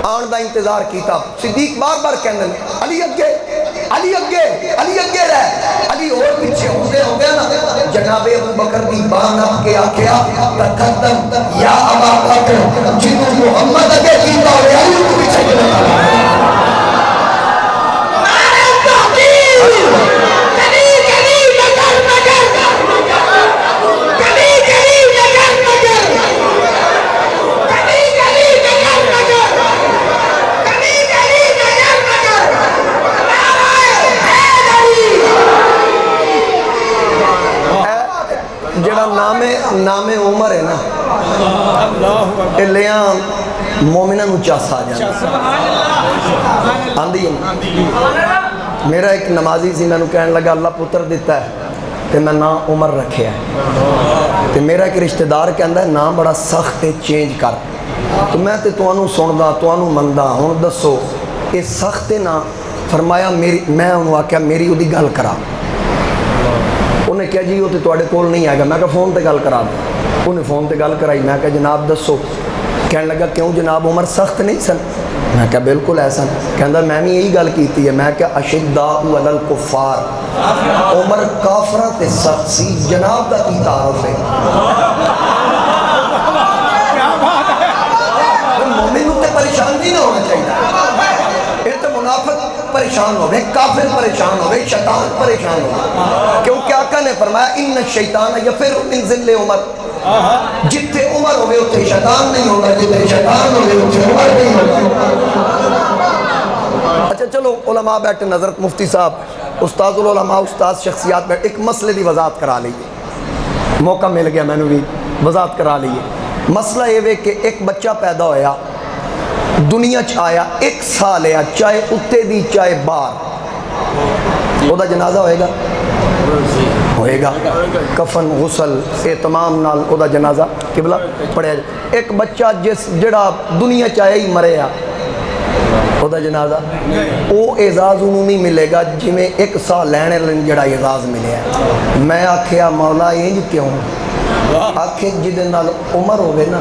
Speaker 1: آن دا انتظار کیتا صدیق بار بار کہنے علی اگے علی اگے علی اگے رہ علی اور پیچھے ہو گیا نا جناب ابو بکر دی بان اپ کے آکھیا تقدم یا ابا بکر جنہوں محمد اگے کیتا ہوئے علی کو پیچھے گیا نام عمر ہے نا لیاں مومنہ نو چاسا جانا آندھی ہے میرا ایک نمازی سی میں نو کہنے لگا اللہ پتر دیتا ہے کہ میں نام عمر رکھے ہے کہ میرا ایک رشتہ دار کہندہ ہے نام بڑا سخت ہے چینج کر تو میں تے توانو سندہ توانو مندہ ہون دسو یہ سخت ہے نا فرمایا میں انہوں آکیا میری وہ دی گل کرا انہیں کہا جی وہ تو توڑے کول نہیں آئے گا میں کہا فون تے گل کرا دیں انہیں فون تے گل کرائی میں کہا جناب دسو کہنے لگا کیوں جناب عمر سخت نہیں سن میں کہا بالکل ایسا کہندہ میں نے یہی گل کیتی ہے میں کہا اشداء علی الکفار عمر کافرہ تے سخت سی جناب دا کی تعارف ہے مومن تے پریشان نہیں ہونا چاہیے یہ تو منافق پریشان ہوئے کافر پریشان ہوئے شیطان پریشان ہوئے کیونکہ آقا نے فرمایا ان الشیطان یفر من ذل عمر جتنے عمر ہوئے اتنے شیطان نہیں ہوگا جتنے شیطان ہوئے اتنے عمر نہیں ہوگا اچھا چلو علماء بیٹھے نظرت مفتی صاحب استاد العلماء استاد شخصیات بیٹھے ایک مسئلے دی وضاحت کرا لیے موقع مل گیا میں نے بھی وضاحت کرا لیے مسئلہ یہ ہے کہ ایک بچہ پیدا ہویا دنیا آیا 1 سال ہے چاہے اتے دی چاہے باہر وہ دا جنازہ ہوئے گا کفن غسل اہتمام نال وہ دا جنازہ قبلہ پڑھے ایک بچہ جڑا دنیا چاہے ہی مرے آ وہ جنازہ وہ اعزاز انہوں نہیں ملے گا جی میں ایک سا لینے جڑا اعزاز ملے ہے. میں آکھیا مولا یہ کیوں آکھے جدے نال عمر ہوئے نا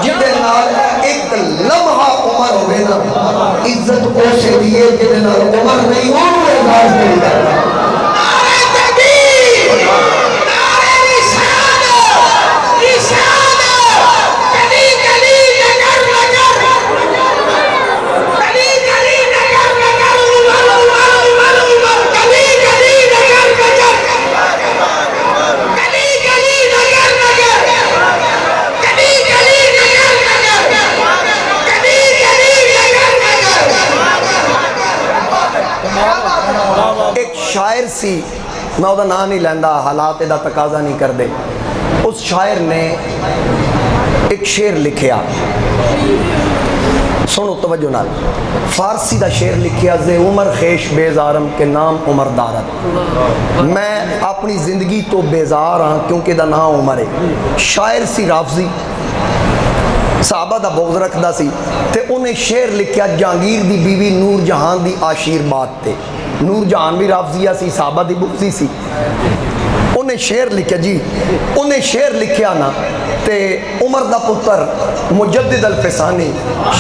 Speaker 1: جدے نال ایک لمحہ عمر ہوئے نا عزت کو سے دیئے جدے نال عمر نہیں انہوں اعزاز مل جائے. ایک شاعر سی میں وہ نام نہیں لیندہ حالات دا تقاضا نہیں کر دے. اس شاعر نے ایک شعر لکھیا سنو توجہ نال فارسی دا شعر لکھیا زے عمر خیش بیزارم کے نام عمر دارت. میں اپنی زندگی تو بیزار ہاں کیونکہ دا نام عمر ہے. شاعر سی رافضی صحابہ دا بغض رکھدا سی تے انہیں شعر لکھیا جہانگیر دی بیوی نور جہان دی عاشیر بات تے. نور جہان بھی رافضیہ سی صحابہ دی بغضی سی. انہیں شعر لکھیا جی انہیں شعر لکھیا نا تے عمر دا پتر مجدد الفسانی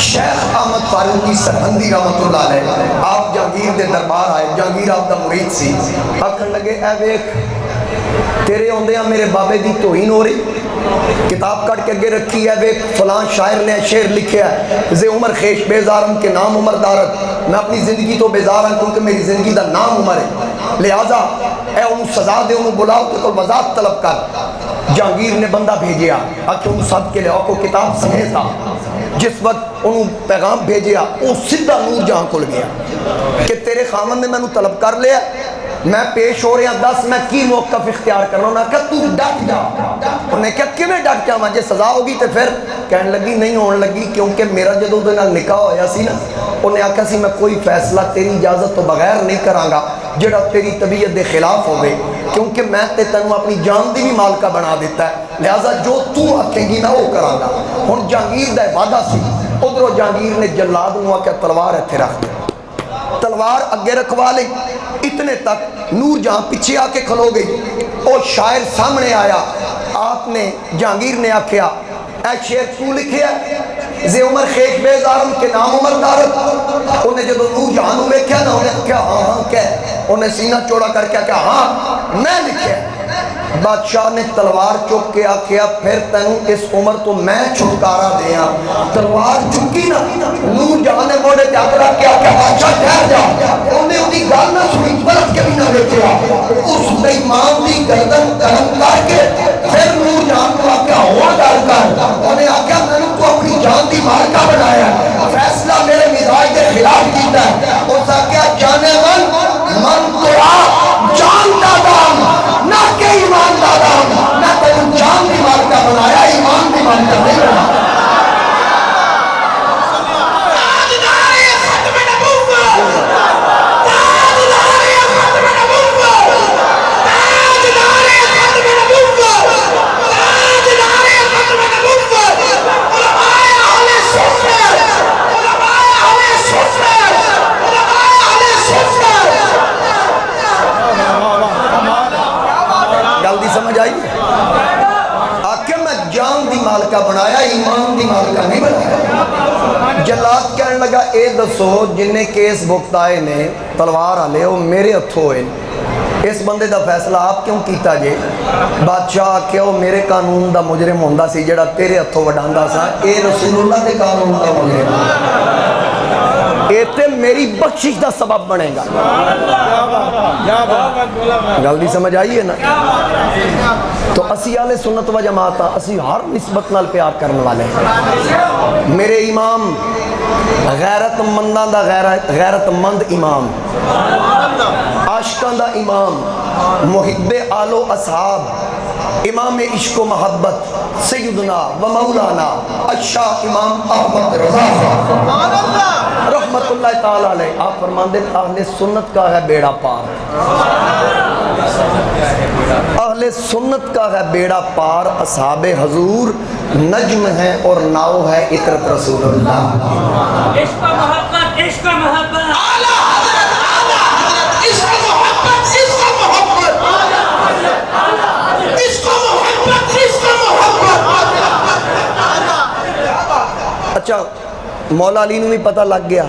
Speaker 1: شیخ احمد فاروقی سرہندی رحمت اللہ علیہ آپ جہانگیر دے دربار آئے. جہانگیر آپ دا مرید سی. آکھن لگے اے ویکھ تیرے ہوندیاں میرے بابے دی توہین ہو رہی. کتاب کٹ کے اگے رکھی ہے ویکھ فلان شاعر نے شعر لکھیا ہے زے عمر خیش بیزارم کے نام عمر دارت. میں اپنی زندگی تو بیزار ہوں کیونکہ میری زندگی دا نام عمر ہے. لہٰذا اے انہوں سزا دے انہوں بلاؤ تے کوئی وضاحت طلب کر. جہانگیر نے بندہ بھیجیا آکے انہوں سب کے لئے آکو کتاب سمیتا. جس وقت انہوں پیغام بھیجیا وہ سدھا نور جہاں کھل گیا کہ تیرے خامن نے میں انہوں طلب کر لیا میں پیش ہو رہا 10 میں کی موقف اختیار کرنا. انہوں نے کہا تو ڈٹ جا. انہوں نے کہا کیویں ڈٹ جا مجھے سزا ہوگی تے پھر کہنے لگی نہیں ہون لگی کیونکہ میرا جدوں دے نال نکاح ہویا سی نا انہیں آکھا سی میں کوئی فیصلہ تیری اجازت تو بغیر نہیں کرانگا جڑا تیری طبیعت دے خلاف ہوئے کیونکہ میں تے تنوں اپنی جان دی بھی مالکہ بنا دیتا ہے لہٰذا جو تو آکھیں گی نا وہ کرانگا. ہن جہانگیر دا وعدہ سی. ادھروں جہانگیر نے جلاد نوں آکھیا تلوار ایتھے رکھ دے. تلوار اگے رکھوا لیں. اتنے تک نور جہاں پیچھے آ کے کھلو گئی. او شاعر سامنے آیا. آپ نے جہانگیر نے آکھیا اے شعر تو لکھے ہے زے عمر خیش بیزارم کے نام عمر دارت. انہیں جدو نور جہاں ہوئے کیا نا انہیں کیا ہاں ہاں کہہ انہیں سینہ چوڑا کر کیا ہاں میں لکھے. بادشاہ نے تلوار چک کے آکھیا پھر تینوں اس عمر تو میں چھٹکارا دیا. تلوار چکی نا نور جہاں نے موڑے جاکرا کیا کہ بادشاہ ٹھہر جا. انہیں ان کی گال نہ سنی بلد کے بھی نہ دیکھا. اس امام دی گردن کرم کر کے پھر نور جہاں کو آکھیا ہوا ڈال کر انہیں آکھیا میں نے تو اپنی جان دی مارکہ بنایا فیصلہ میرے مزاج کے خلاف کیتا ہے. اس آکھیا جانے من ترا جان دادام نہ کہ ایمان دادام. میں تینوں جان دی مارکہ بنایا ایمان دی مارکہ نہیں بنایا. سمجھ آئی آکے میں جان دی مالکہ بنایا ایمان دی مالکہ نہیں بنایا. جلاد کہنے لگا اے دسو جنہیں کیس بھگتائے نے تلوار آلے وہ میرے ہتھوں ہوئے اس بندے دا فیصلہ آپ کیوں کیتا جے. بادشاہ آکے وہ میرے قانون دا مجرم ہوندہ سی جڑا تیرے ہتھوں وڈاندہ سا اے رسول اللہ دے قانون دا مجرم اے تے میری بخشش دا سبب بنے گا. گل دی سمجھ آئی ہے نا. تو اسی آلے سنت و جماعت اسی ہر نسبت نال پیار کرنے والے ہیں. میرے امام غیرت مندان دا غیرت مند امام عاشقان دا امام محب آل و اصحاب امام عشق و محبت سیدنا و مولانا الشاہ امام احمد رضا رحمت اللہ تعالیٰ علیہ آپ فرماندے اہل سنت کا ہے بیڑا پار. اہل سنت کا ہے بیڑا پار، اصحاب حضور نجم ہے اور ناؤ ہے عطرت رسول اللہ۔
Speaker 2: عشق و محبت، عشق و محبت،
Speaker 1: اچھا مولا علی نے بھی پتہ لگ گیا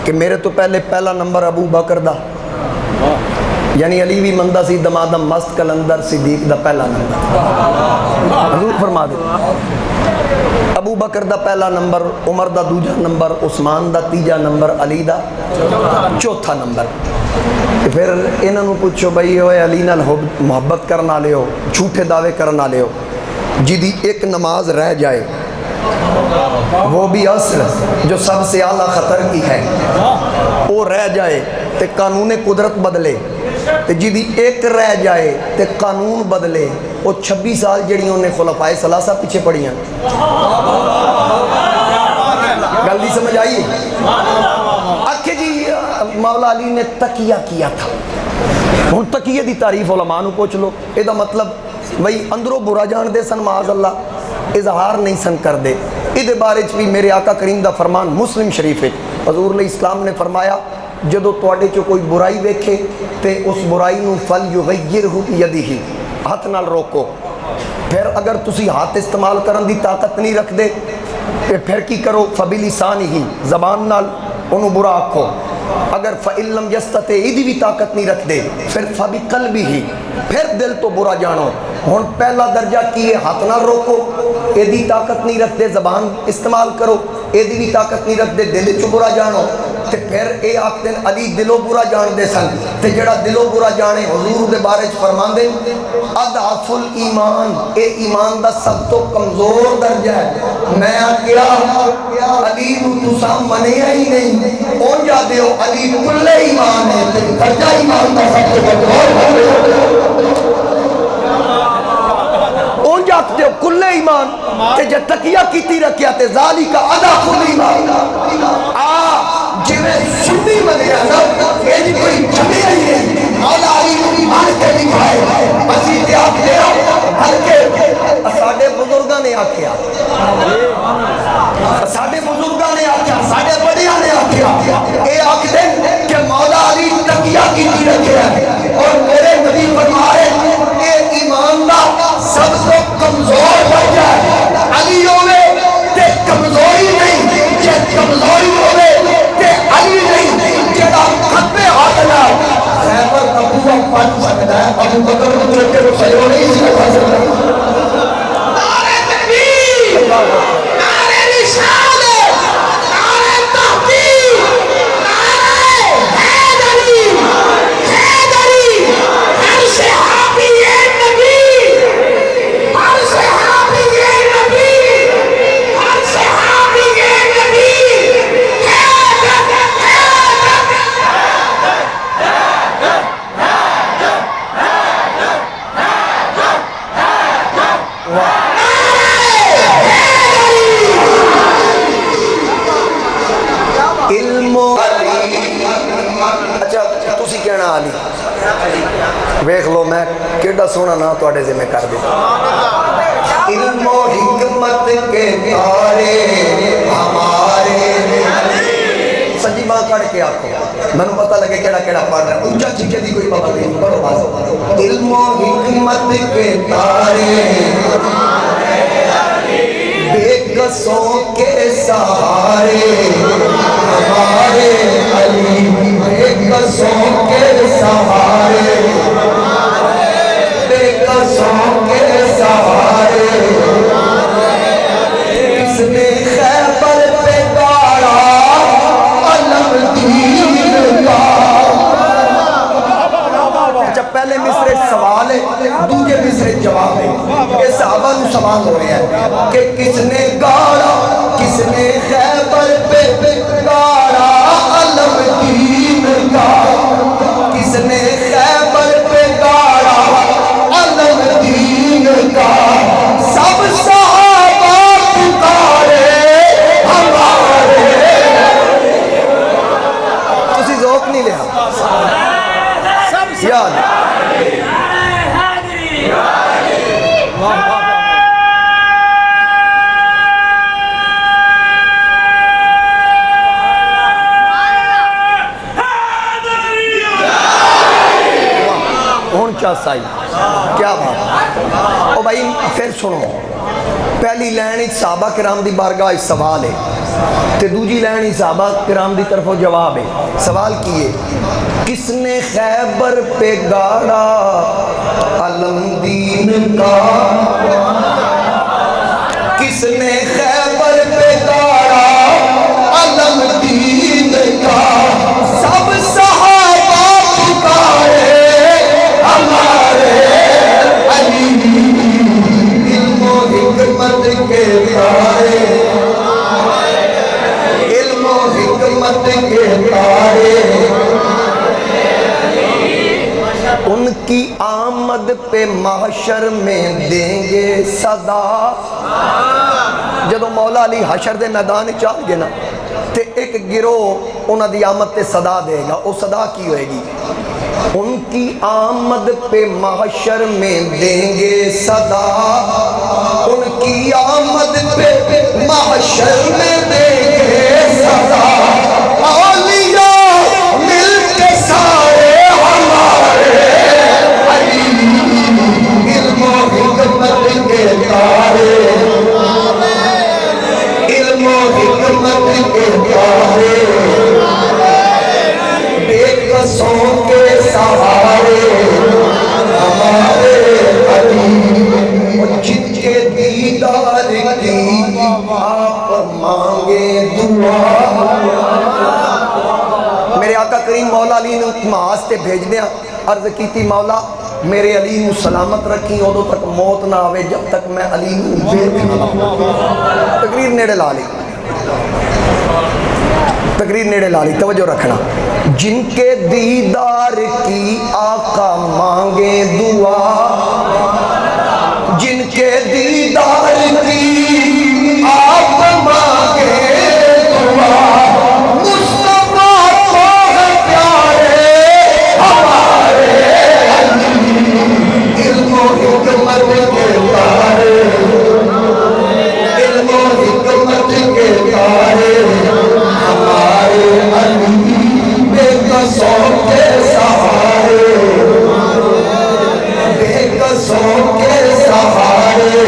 Speaker 1: کہ میرے تو پہلے پہلا نمبر ابو بکر دا، یعنی علی بھی مندہ سی دمادم مست کلندر صدیق دا پہلا نمبر حضور فرما دے، ابو بکر دا پہلا نمبر، عمر دا دوجا نمبر، عثمان دا تیجا نمبر، علی دا چوتھا نمبر۔ پھر انہوں نے پوچھو بھائی ہوئے علی نال محبت کرنا لے ہو، جھوٹے دعوے کرنا لے ہو، جدی ایک نماز رہ جائے وہ بھی عصر جو سب سے اعلیٰ خطر کی ہے، وہ رہ جائے تے قانون قدرت بدلے، تے جدی ایک رہ جائے تے قانون بدلے، وہ 26 سال جڑیوں نے خلفائے ثلاثہ پیچھے پڑیاں۔ گل نہیں سمجھ آئی؟ آکھے جی مولا علی نے تقیہ کیا تھا، ہن تقیہ دی تعریف علماء نو پوچھ لو، اے دا مطلب بھئی اندروں برا جان دے سن معاذ اللہ، اظہار نہیں سن کر دے۔ ادھے بارے بھی میرے آقا کریم دا فرمان مسلم شریف ہے، حضور علیہ السلام نے فرمایا جدو تواڈے چو کوئی برائی ویکھے تے اس برائی نو فلیغیرہ بیدہ، ہاتھ نال روکو۔ پھر اگر تسی ہاتھ استعمال کرن دی طاقت نہیں رکھ دے پھر کی کرو؟ فبلسانہ، زبان نال انہوں برا آکھو۔ اگر فَإِن لَمْ يَسْتَطِعْ ایدی بھی طاقت نہیں رکھ دے پھر فَبِقَلْبِهِ، پھر دل تو برا جانو۔ ہن پہلا درجہ کی ہے ہاتھ نہ روکو، ایدی طاقت نہیں رکھ دے زبان استعمال کرو، ایدی بھی طاقت نہیں رکھ دے دل چو برا جانو، تے پھر اے آکھدے علی دلو برا جان دے سن، تے جڑا دلو برا جانے حضور دے بارے فرمان دے اضعف الایمان، اے ایمان دا سب تو کمزور درجہ ہے۔ میں کیا علی نو تساں منیا ہی نہیں، اون جا دیو علی کل ایمان ہے تے درجہ ایمان دا سب تو کمزور ہے، اون جا دیو کل ایمان تے جے تقیہ کیتی رکھیا تے ذالک اضعف الایمان۔ جویں سنی منیا نا یہ کوئی جمعہ ہی نہیں، مولا علی نو ایمان کے دکھائے اسی تے آپ دے بلکہ ساڈے بزرگاں نے آکھیا، ساڈے بزرگاں نے آکھیا، ساڈے بڑیاں نے آکھیا، اے آکھدے کہ مولا علی تقیہ کیتی رکھیا اور میرے نبی فرمائے اے ایمان دا سب تو کمزور درجہ ہے۔ علی ہوے تے کمزوری نہیں، جے کمزوری ہوے علی نہیں، جڑا کھبے ہاتھ نال خیبر کا بوہا پڑھ سکتا ہے، ابو بکر کو چڑھ کے سجو نہیں سکتا سکتا۔ نعرہ تکبیر، نعرہ رسالت، نعرہ تحقیق، نعرہ حیدری، حیدری، ہر صحابی نبی، ہر صحابی نبی، ہر صحابی نبی، علی ویکھ لو میں کیڑا سونا نا تواڈے ذمہ کر دیتا۔ علم و حکمت کے تارے ہمارے، سجی ماں کڑ کے آکھو مینوں پتہ لگے کیڑا کیڑا پڑھ رہا ہے، اونچا چیزیں دی کوئی پابندی نہیں، پڑھو بس۔ علم و حکمت کے تارے بے کسوں کے سہارے ہمارے علی، بے کسوں کے سہارے، بے کسوں کے سہارے، کس نے خیبر پہ گاڑا علم دین کا۔ اچھا پہلے مصرے سوال ہے، دوسرے مصرے جواب ہے، یہ صحابہ نو سوال ہو رہے ہیں کہ کس نے گاڑا، کس نے خیبر پہ گاڑا علم دین کا، کس نے خیبر پہ گاڑا علم دین کا، سب صحابہ پکارے ہمارے۔ تسی ذوق نہیں لیا یاد شخص آئی. کیا بات. او بھائی پھر سنو, پہلی لین صحابہ کرام دی بارگاہ سوال ہے تے دوجی لین صحابہ کرام دی طرفوں جواب ہے. سوال کیے, کس نے خیبر پہ گاڑا علم دین کا, کس نے خیبر پہ گاڑا علم دین کا, سب صحابہ پکارے ہمارے علی, علم و حکمت کے تارے, علم و حکمت کے تارے, ان کی آمد پہ محشر میں دیں گے صدا. جدو مولا علی حشر دے میدان چاہ گے نا تے ایک گروہ انہاں دی آمد تے صدا دے گا. او صدا کی ہوئے گی, ان کی آمد پہ محشر میں دیں گے صدا, ان کی آمد پہ محشر میں دیں گے صدا, اولیاء مل کے سارے ہمارے علی, علم و حکمت کے تارے, علم و حکمت کے تارے, بے کسوں کے سہارے ہمارے علی, جن کے دیدار کی آپ مانگے دعا. میرے آقا کریم مولا علی نے محاذ تے بھیج دیا, عرض کی تھی مولا میرے علی نو سلامت رکھی, ادو تک موت نہ آوے جب تک میں علی نو دیکھنا. تقریر نیڑے لا لی, تقریر نیڑے لا لی, توجہ رکھنا. جن کے دیدار کی آقا مانگے دعا, جن کے دیدار کی آپ مانگے دعا, مصطفیٰ کو ہے پیارے ہمارے علی, علم و حکمت کے تارے, علم و حکمت کے تارے ہمارے علی, بے کسوں کے سہارے, بے کسوں کے سہارے,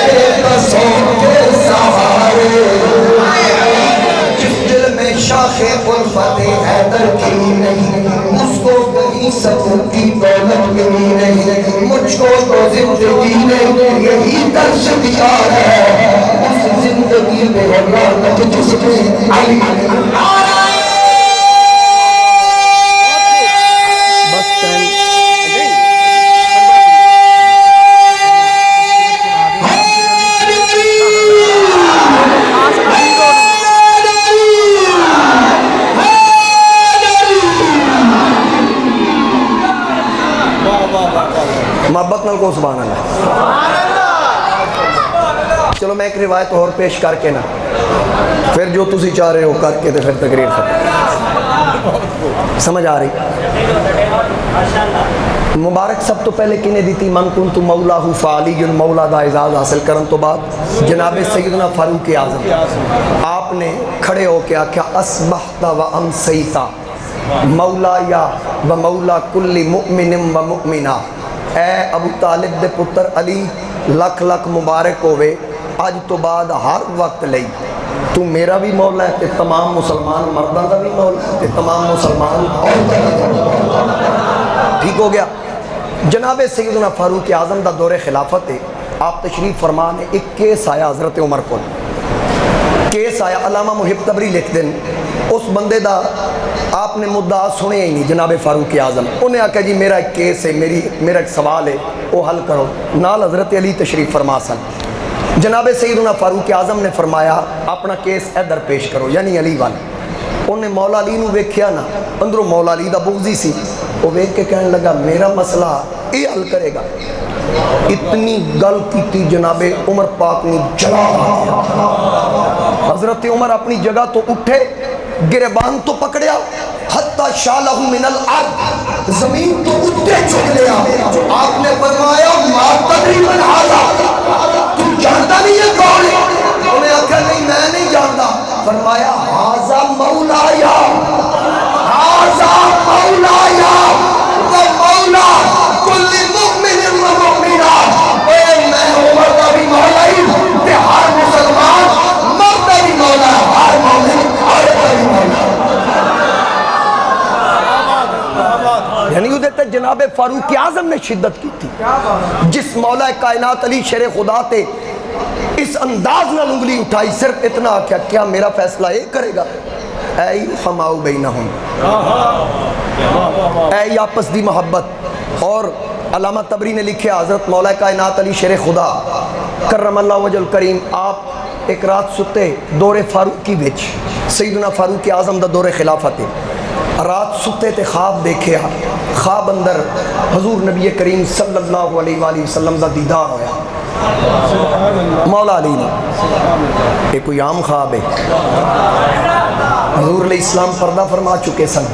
Speaker 1: بے کسوں کے سہارے, جس دل میں شاخ الفت حیدر کی نہیں, اس کو کہیں سکون کی دولت ملی نہیں, مجھ کو تو زندگی نے یہی درس دیا ہے, اس زندگی میں اللہ تک جس میں علی. محبت نال کو سبحان اللہ. چلو میں ایک روایت اور پیش کر کے نا پھر جو تسی چاہ رہے ہو کر کے تو پھر تقریر ختم. سمجھ آ رہی؟ مبارک سب تو پہلے کنے دیتی, من کنت مولاہ فعلی مولا دا اعزاز حاصل کرن تو بعد جناب سیدنا فاروق اعظم آپ نے کھڑے ہو کے آکھا اصبحت و امسیتا مولا یا و مولا کل مؤمن و مؤمنہ. اے ابو طالب دے پتر علی لکھ لکھ مبارک ہوئے, آج تو بعد ہر وقت لئی تو میرا بھی مولا ہے تے تمام مسلمان مردوں کا بھی مولا ہے تے تمام مسلمان عورتوں کا بھی مولا ہے. ٹھیک ہو گیا. جناب سیدنا فاروق اعظم دا دور خلافت ہے, آپ تشریف فرمان ہے. ایک کیس آیا حضرت عمر کو, کیس آیا, علامہ محب تبری لکھ دیں, اس بندے دا آپ نے مدعا سنے ہی نہیں جناب فاروق اعظم. انہیں آکھا جی میرا ایک کیس ہے, میرا ایک سوال ہے, وہ حل کرو. نال حضرت علی تشریف فرما سن. جناب سیدنا فاروق اعظم نے فرمایا اپنا کیس ادھر پیش کرو, یعنی علی وال. انہیں مولا علی نو ویکھیا نا, اندروں مولا علی دا بغضی سی, وہ ویکھ کے کہنے لگا میرا مسئلہ یہ حل کرے گا. اتنی گل کی جناب عمر پاک نے جلا دیا. حضرت عمر اپنی جگہ تو اٹھے, گریبان تو پکڑیا, حتی شالہ من الارض, زمین تو اٹھے چھک لیا. آپ نے فرمایا ما تدری من ھذا, تم جانتا نہیں ہے کون ہے؟ انہیں آکھا نہیں میں نہیں جانتا. فرمایا ھذا مولایا, ھذا مولایا و مولا فاروق اعظم نے شدت کی تھی. جس مولا کائنات علی شیر خدا تے اس انداز نہ انگلی اٹھائی, صرف اتنا کیا کیا میرا فیصلہ ایک کرے گا, اے رحماؤ بینہم, اے آپس دی محبت. اور علامہ طبری نے لکھا حضرت مولا کائنات علی شیر خدا کرم اللہ وجہ الکریم, آپ ایک رات ستے دور فاروقی وچ, سیدنا فاروق اعظم دا دور خلافت, رات ستے تے خواب دیکھے, خواب اندر حضور نبی کریم صلی اللہ علیہ وآلہ وسلم دا دیدار ہویا مولا علی نے. یہ کوئی عام خواب ہے؟ حضور علیہ السلام پردہ فرما چکے سن,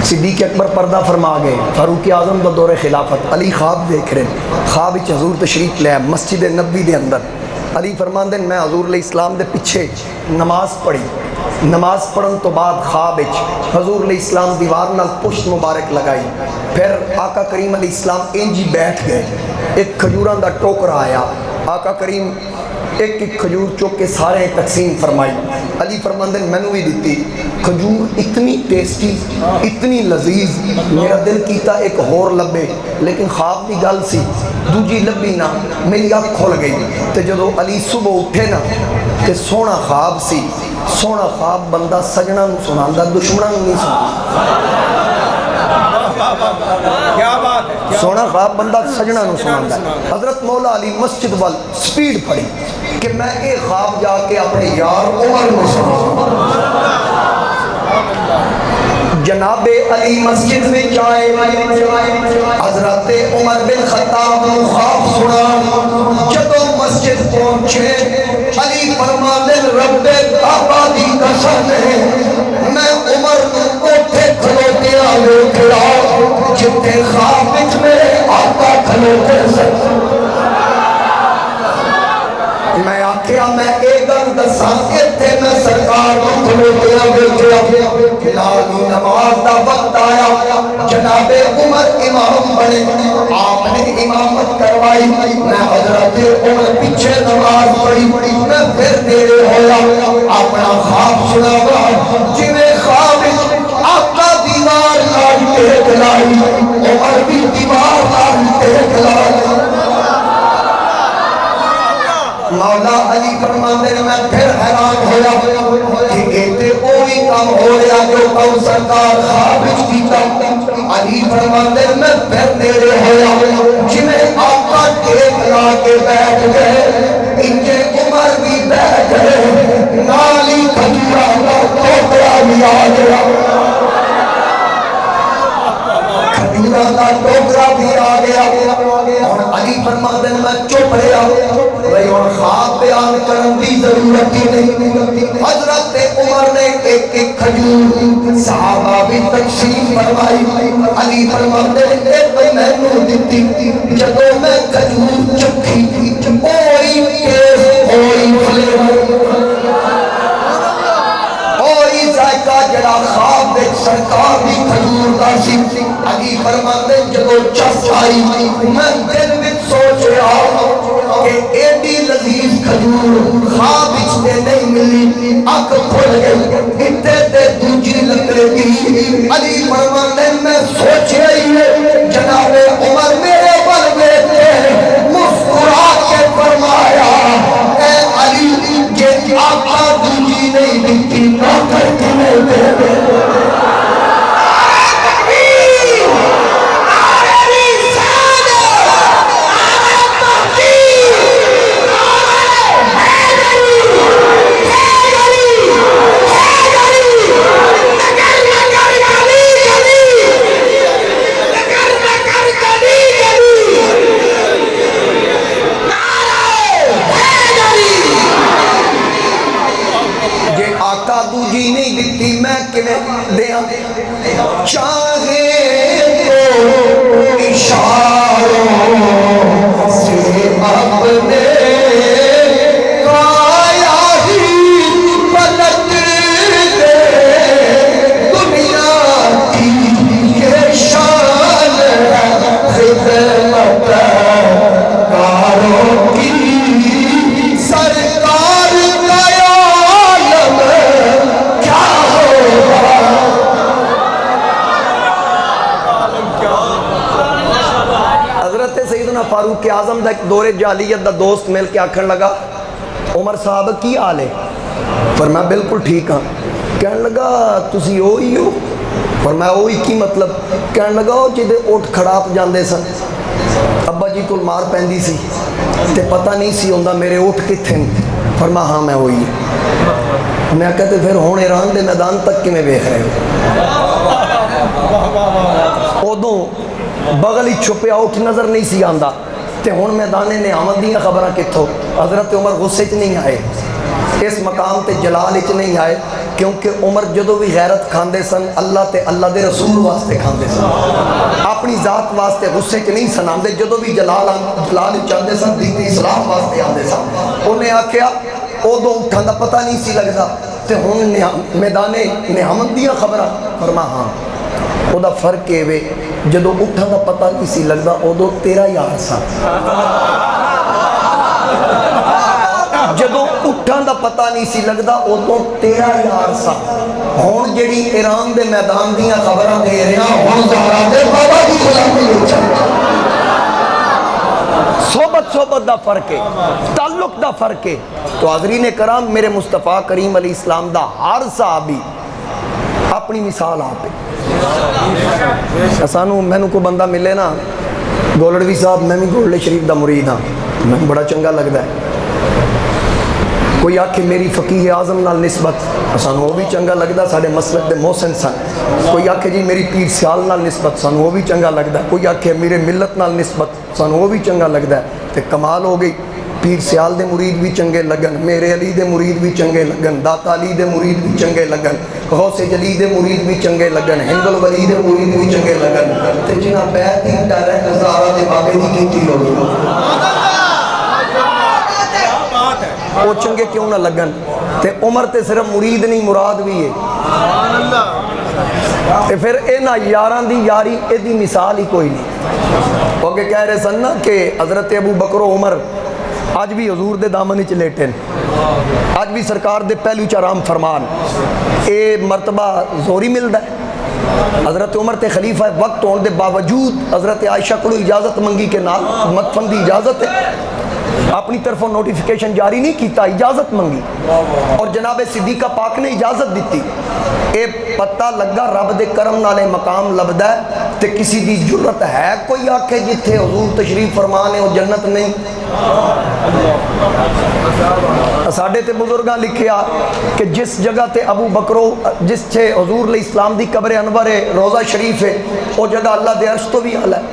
Speaker 1: صدیق اکبر پردہ فرما گئے, فاروق اعظم دا دور خلافت, علی خواب دیکھ رہے ہیں. خواب وچ حضور تشریف لے مسجد نبوی دے اندر. علی فرماندے میں حضور علیہ السلام دے پیچھے نماز پڑھی, نماز پڑھن تو بعد خواب وچ حضور علیہ السلام دیوار نال پشت مبارک لگائی, پھر آقا کریم علیہ السلام انجی بیٹھ گئے, ایک کھجوراں دا ٹوکرا آیا, آقا کریم ایک ایک کھجور چوک کے سارے تقسیم فرمائی. علی فرماندے مینوں بھی دیتی, کھجور اتنی ٹیسٹی اتنی لذیذ, میرا دل کیتا ایک ہور لبے, لیکن خواب دی گل سی, دوجی لبی نہ, میری آنکھ کھل گئی. تے جدو علی صبح اٹھے نا تے سونا خواب سی, سونا خواب بندہ سجنا نو سناندا, دشمناں نو نہیں سناندا. سونا خواب بندہ سجنا نو سناندا. حضرت مولا علی مسجد وال سپیڈ پڑی کہ میں اے خواب جا کے اپنے یار عمر نو سناواں. جناب علی مسجد میں جائے, حضرت عمر بن خطاب نو خواب سنا. جدو مسجد پہنچے علی فرماندے رب کعبہ دی قسم ہے میں عمر نو اوتھے کھلوتے ویکھیا جتھے خواب وچ میرے آقا کھلوتے سن. میں آکھیا میں اے گل دساں ایتھے میں سرکار نو کھلوتیا ویکھیا. بلال نماز دا وقت آیا, جناب عمر امام بنے, آپ نے امامت کروائی. میں حضرت عمر پیچھے نماز پڑھی, میں پھر نیڑے ہویا اپنا خواب سناوا. جویں خواب آقا دیوار نال ٹیک لائی, عمر بھی دیوار نال ٹیک لائی. مولا علی فرماندے نے میں پھر حیران ہویا کہ ایتے اوہی کام ہو رہا جو کم سرکار خواب وچ کیتا. علی فرماندے نے میں پھر نیڑے ہویا جویں آقا ٹیک لا کے بیٹھ گئے انجے عمر بھی بیٹھ گئے, نالی کھجوراں دا ٹوکرا بھی آ گیا, کھجوراں دا ٹوکرا بھی آ گیا. اور علی فرماندے نے میں چپ رہا, بھئی اور خواب بیان کرن دی ضرورت ہی نہیں. حضرت عمر نے ایک ایک کھجور صحابہ بھی تقسیم فرمائی. علی فرماندے نے ایک میں نو دیتی, جدو میں کھجور چکھی اوہی ٹیسٹ اوہی فلیور اوہی ذائقہ جڑا خواب وچ سرکار دی کھجور دا سی. علی فرماندے جدو چس آئی میں دل وچ سوچ رہا کہ ایڈی لذیذ کھجور خواب وچ تے نہیں ملی, اکھ کھل گئی اتے تے دوجی لگے گی. علی فرماندے میں سوچ رہی ہے جناب عمر میرے بل بیٹھے مسکرا کے فرمایا اے علی جے آقا دوجی نہیں دیتی نوکر تمہیں دے دے. چاہے تو اشاروں سے اپنے کایا ہی پلٹ دے, دنیا کی یہ شان ہے خدمت کاروں کی, سرکار کا عالم کیا ہوگا. دور جاہلیت دا دوست مل کے آکھن لگا عمر صاحب کی حال ہے؟ پر میں بالکل ٹھیک ہاں. کہنے لگا تسی وہی ہو؟ پر میں وہی کی مطلب؟ کہنے لگا وہ جدے اٹھ کھڑاپ جاندے سن ابا جی کو مار پیندی سی تے پتہ نہیں سی ہوندا میرے اٹھ کتھے نے. فرما ہاں میں وہی ہوں. میں کہتے پھر ہوں ایران دے میدان تک کی میں ویکھ رہے ہو؟ ادوں بغل ہی چھپیا اٹھ نظر نہیں سی آندا تے ہن میدان نعمت دیاں خبراں کتھوں؟ حضرت عمر غصے چ نہیں آئے, اس مقام تے جلال وچ نہیں آئے, کیونکہ عمر جدو بھی غیرت کھاندے سن اللہ تے اللہ دے رسول واسطے کھاندے سن, اپنی ذات واسطے غصے چ نہیں سن آندے. جدو بھی جلال چاہتے سن دین اسلام واسطے آندے سن. انہیں آکھیا ادو اٹھان دا پتہ نہیں سی لگدا تے ہن میدان نعمت دیاں خبراں. فرما ہاں او دا فرق اے وے جدو اٹھان دا پتہ نہیں سی لگدا ادو تیرا یار سا, جدو اٹھان دا پتہ نہیں سی لگدا ادو تیرا یار سا. ہن جڑی ایران دے میدان دیاں خبراں دے رہا ہن زہرا دے بابا دی غلامی وچ صحبت دا فرق ہے, تعلق دا فرق ہے. تو حاضرین کرام میرے مصطفیٰ کریم علیہ السلام دا ہر صحابی اپنی مثال آپ ہے. سانو مینوں کو بندہ ملے نا گولڑوی صاحب, میں بھی گولڑے شریف دا مرید ہاں, میں بڑا چنگا لگتا ہے. کوئی آکھے میری فقیہ اعظم نال نسبت, سانو وہ بھی چنگا لگتا, سارے مسلک دے محسن سن. کوئی آکھے جی میری پیر سیال نال نسبت, سانو وہ بھی چنگا لگتا ہے. کوئی آکھے میرے ملت نال نسبت, سانو وہ بھی چنگا لگتا ہے. تے کمال ہو گئی, پیر سیال دے مرید بھی چنگے لگن, میرے علی دے مرید بھی چنگے لگن, داتا علی دے مرید بھی چنگے لگن, غوث جلی دے مرید بھی چنگے لگن, ہند الولی دے مرید بھی چنگے لگن. تے جنہ بیعت ہی ڈائریکٹ زہرا دے بابے دی کیتی ہوگی وہ چنگے کیوں نہ لگن. تے عمر تے صرف مرید نہیں مراد بھی ہے. تے پھر اینا یاران دی یاری اے دی مثال ہی کوئی نہیں. وہ کہ کہہ رہے سن نا کہ حضرت ابو بکر و عمر آج بھی حضور دے دامن چ لیٹن, آج بھی سرکار دے پہلو چ آرام فرمان. اے مرتبہ زوری ملدا ہے. حضرت عمر تے خلیفہ وقت ہونے دے باوجود حضرت عائشہ کو اجازت منگی کے نال مدفن دی اجازت ہے, اپنی طرفوں نوٹیفیکیشن جاری نہیں کیتا, اجازت منگی اور جناب صدیقہ پاک نے اجازت دیتی. اے پتہ لگا رب دے کرم نالے مقام لبدا ہے. تے کسی دی جرت ہے کوئی آکھے جتھے حضور تشریف فرمانے وہ جنت نہیں؟ ساڈے تے بزرگاں لکھیا کہ جس جگہ تے ابو بکرو جس چھے حضور علیہ السلام دی قبر انور ہے, روضہ شریف ہے, وہ جگہ اللہ دے عرش تو بھی اعلیٰ ہے.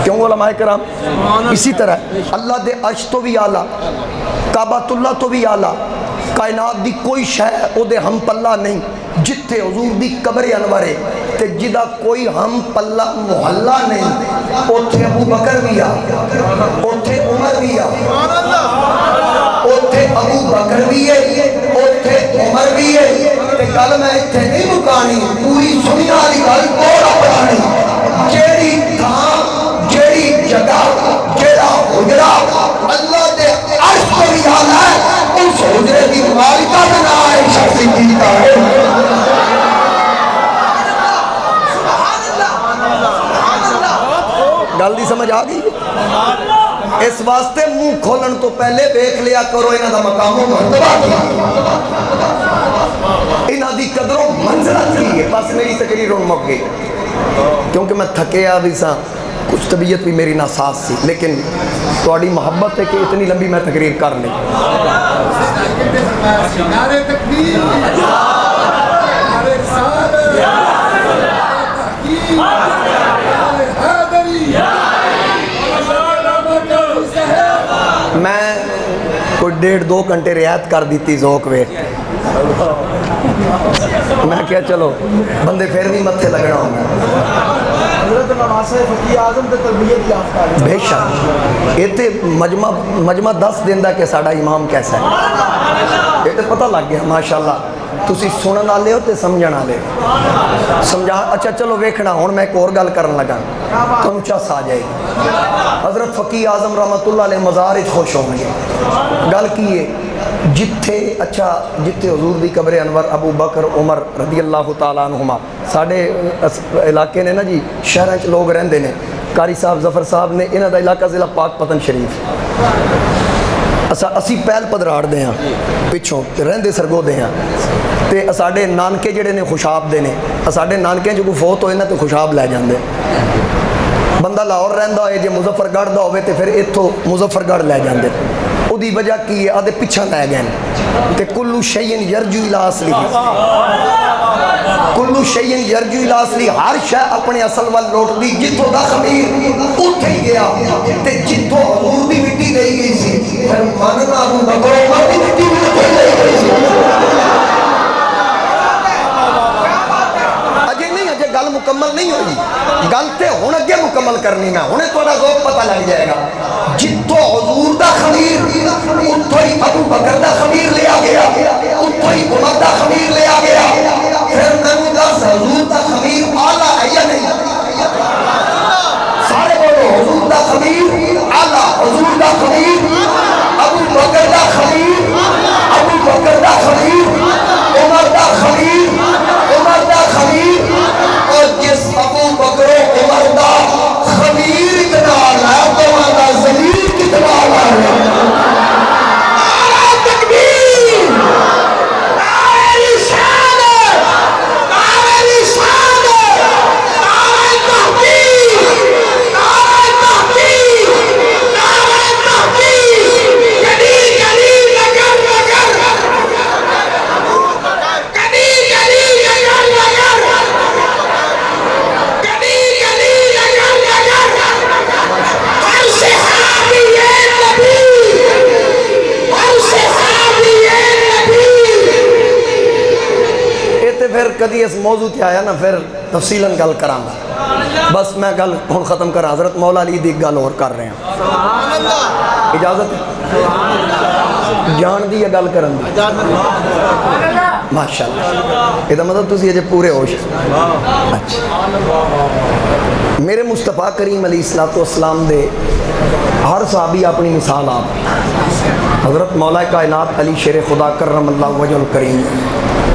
Speaker 1: کیوں علماء کرام؟ اسی طرح اللہ دے عرش تو بھی اعلیٰ, کعبۃ اللہ تو بھی اعلیٰ, کائنات دی کوئی شے او دے ہم پلہ نہیں. جتھے حضور دی قبر انور ہے تے جدا کوئی ہم پلہ محلہ نہیں, اوتھے ابو بکر بھی آ, اوتھے عمر بھی آ, اوتھے ابو بکر بھی ہے, اوتھے عمر بھی ہے. تے گل میں اتھے نہیں مکانی, پوری دنیا والی گل کوڑا پڑھانی. جیڑی تھاں جیڑی جگہ جیڑا حجرا اللہ دے عرش کو بھی آنا ہے, اس حجرے کی مالکہ کا نام ہے شخص جیتا ہے. گل دی سمجھ آ گئی؟ اس واسطے منہ کھولن تو پہلے دیکھ لیا کرو انہاں دا مقام و مرتبہ کیا, انہاں دی قدر و منزلت کی ہے. بس میری تقریر ان مک گئی کیونکہ میں تھکے آ بھی سا, کچھ طبیعت بھی میری ناساز سی, لیکن تھوڑی محبت ہے کہ اتنی لمبی میں تقریر کر لیں.
Speaker 3: نعرہ تکبیر, نعرہ رسالت, تحقیق, حیدری.
Speaker 1: میں کوئی 1.5-2 گھنٹے رعایت کر دیتی ذوق وے, میں کیا چلو بندے پھر بھی متھے لگنا ہوگا.
Speaker 3: حضرت نواسہ فقیہ اعظم تے تربیت یافتہ
Speaker 1: بے شک یہ تے مجمع 10 دن دا کہ ساڈا امام کیسا ہے, یہ تے پتہ لگ گیا ماشاءاللہ. تسی سنن والے ہو تے سمجھن والے سمجھا. اچھا چلو ویکھنا ہن میں ایک اور گل کرن لگا, تانوں چس آ جائے گی. حضرت فقیہ اعظم رحمۃ اللہ علیہ مزار وچ خوش ہوں گے. گل کی ہے جتھے اچھا جتھے حضور دی قبر انور ابو بکر عمر رضی اللہ تعالیٰ عنہما, ساڈے علاقے نے نا جی شہراں وچ لوگ رہندے نے, قاری صاحب ظفر صاحب نے انہاں دا علاقہ ضلع پاک پتن شریف اسی پہل پدراڑ دے ہاں پچھوں رہندے سرگو دے ہاں تے ساڈے نانکے جڑے نے خوشاب دے نے ساڈے نانکے جو کوئی فوت ہوئے نا تو خوشاب لے جاندے بندہ لاہور رہندا ہوئے جے مظفر گڑھ دا ہوئے تے پھر اتھوں مظفر گڑھ لے جاندے او دی وجہ کی ہے آدھے پچھا لے گئے تے کلو شیئن یرجو الی اصلی کلو شیئن یرجو الی اصلی ہر شے اپنے اصل وال لوٹ دی جتھوں دا خمیر اٹھے ہی گیا تے جتھوں حضور دی مٹی گئی گئی سی پھر ماننا ابو بکر عمر دی مٹی بھی اٹھے گئی گئی سی اجے گل مکمل نہیں ہوئی گل تے ہن اگے مکمل کرنی میں ہن تھوڑا ذوق پتہ لگ جائے گا جتھوں حضور دا خمیر اتھوں ہی ابو بکر دا خمیر لیا گیا اتھوں ہی عمر دا خمیر لیا گیا پھر میں دس حضور دا خمیر اعلیٰ ہے یا نہیں سارے بولو حضور دا خمیر اعلیٰ حضور دا خمیر ابو بکر دا خمیر ابو بکر دا خمیر عمر دا خمیر عمر دا خمیر اور جس ابو بکر و عمر دا خمیر اتنا ہے تو دا ضمیر کتنا ہے پھر کدی اس موضوع تے آیا نا پھر تفصیلاً گل کراں گا بس میں گل ہن ختم کر حضرت مولا علی دی گل اور کر رہے ہیں اجازت جان دی یا گل کرن دی ماشاءاللہ یہ مطلب تسی اجے پورے ہوش اچھا میرے مصطفیٰ کریم علیہ السلام دے ہر صحابی اپنی مثال آپ حضرت مولا کائنات علی شیر خدا کرم اللہ وجہ الکریم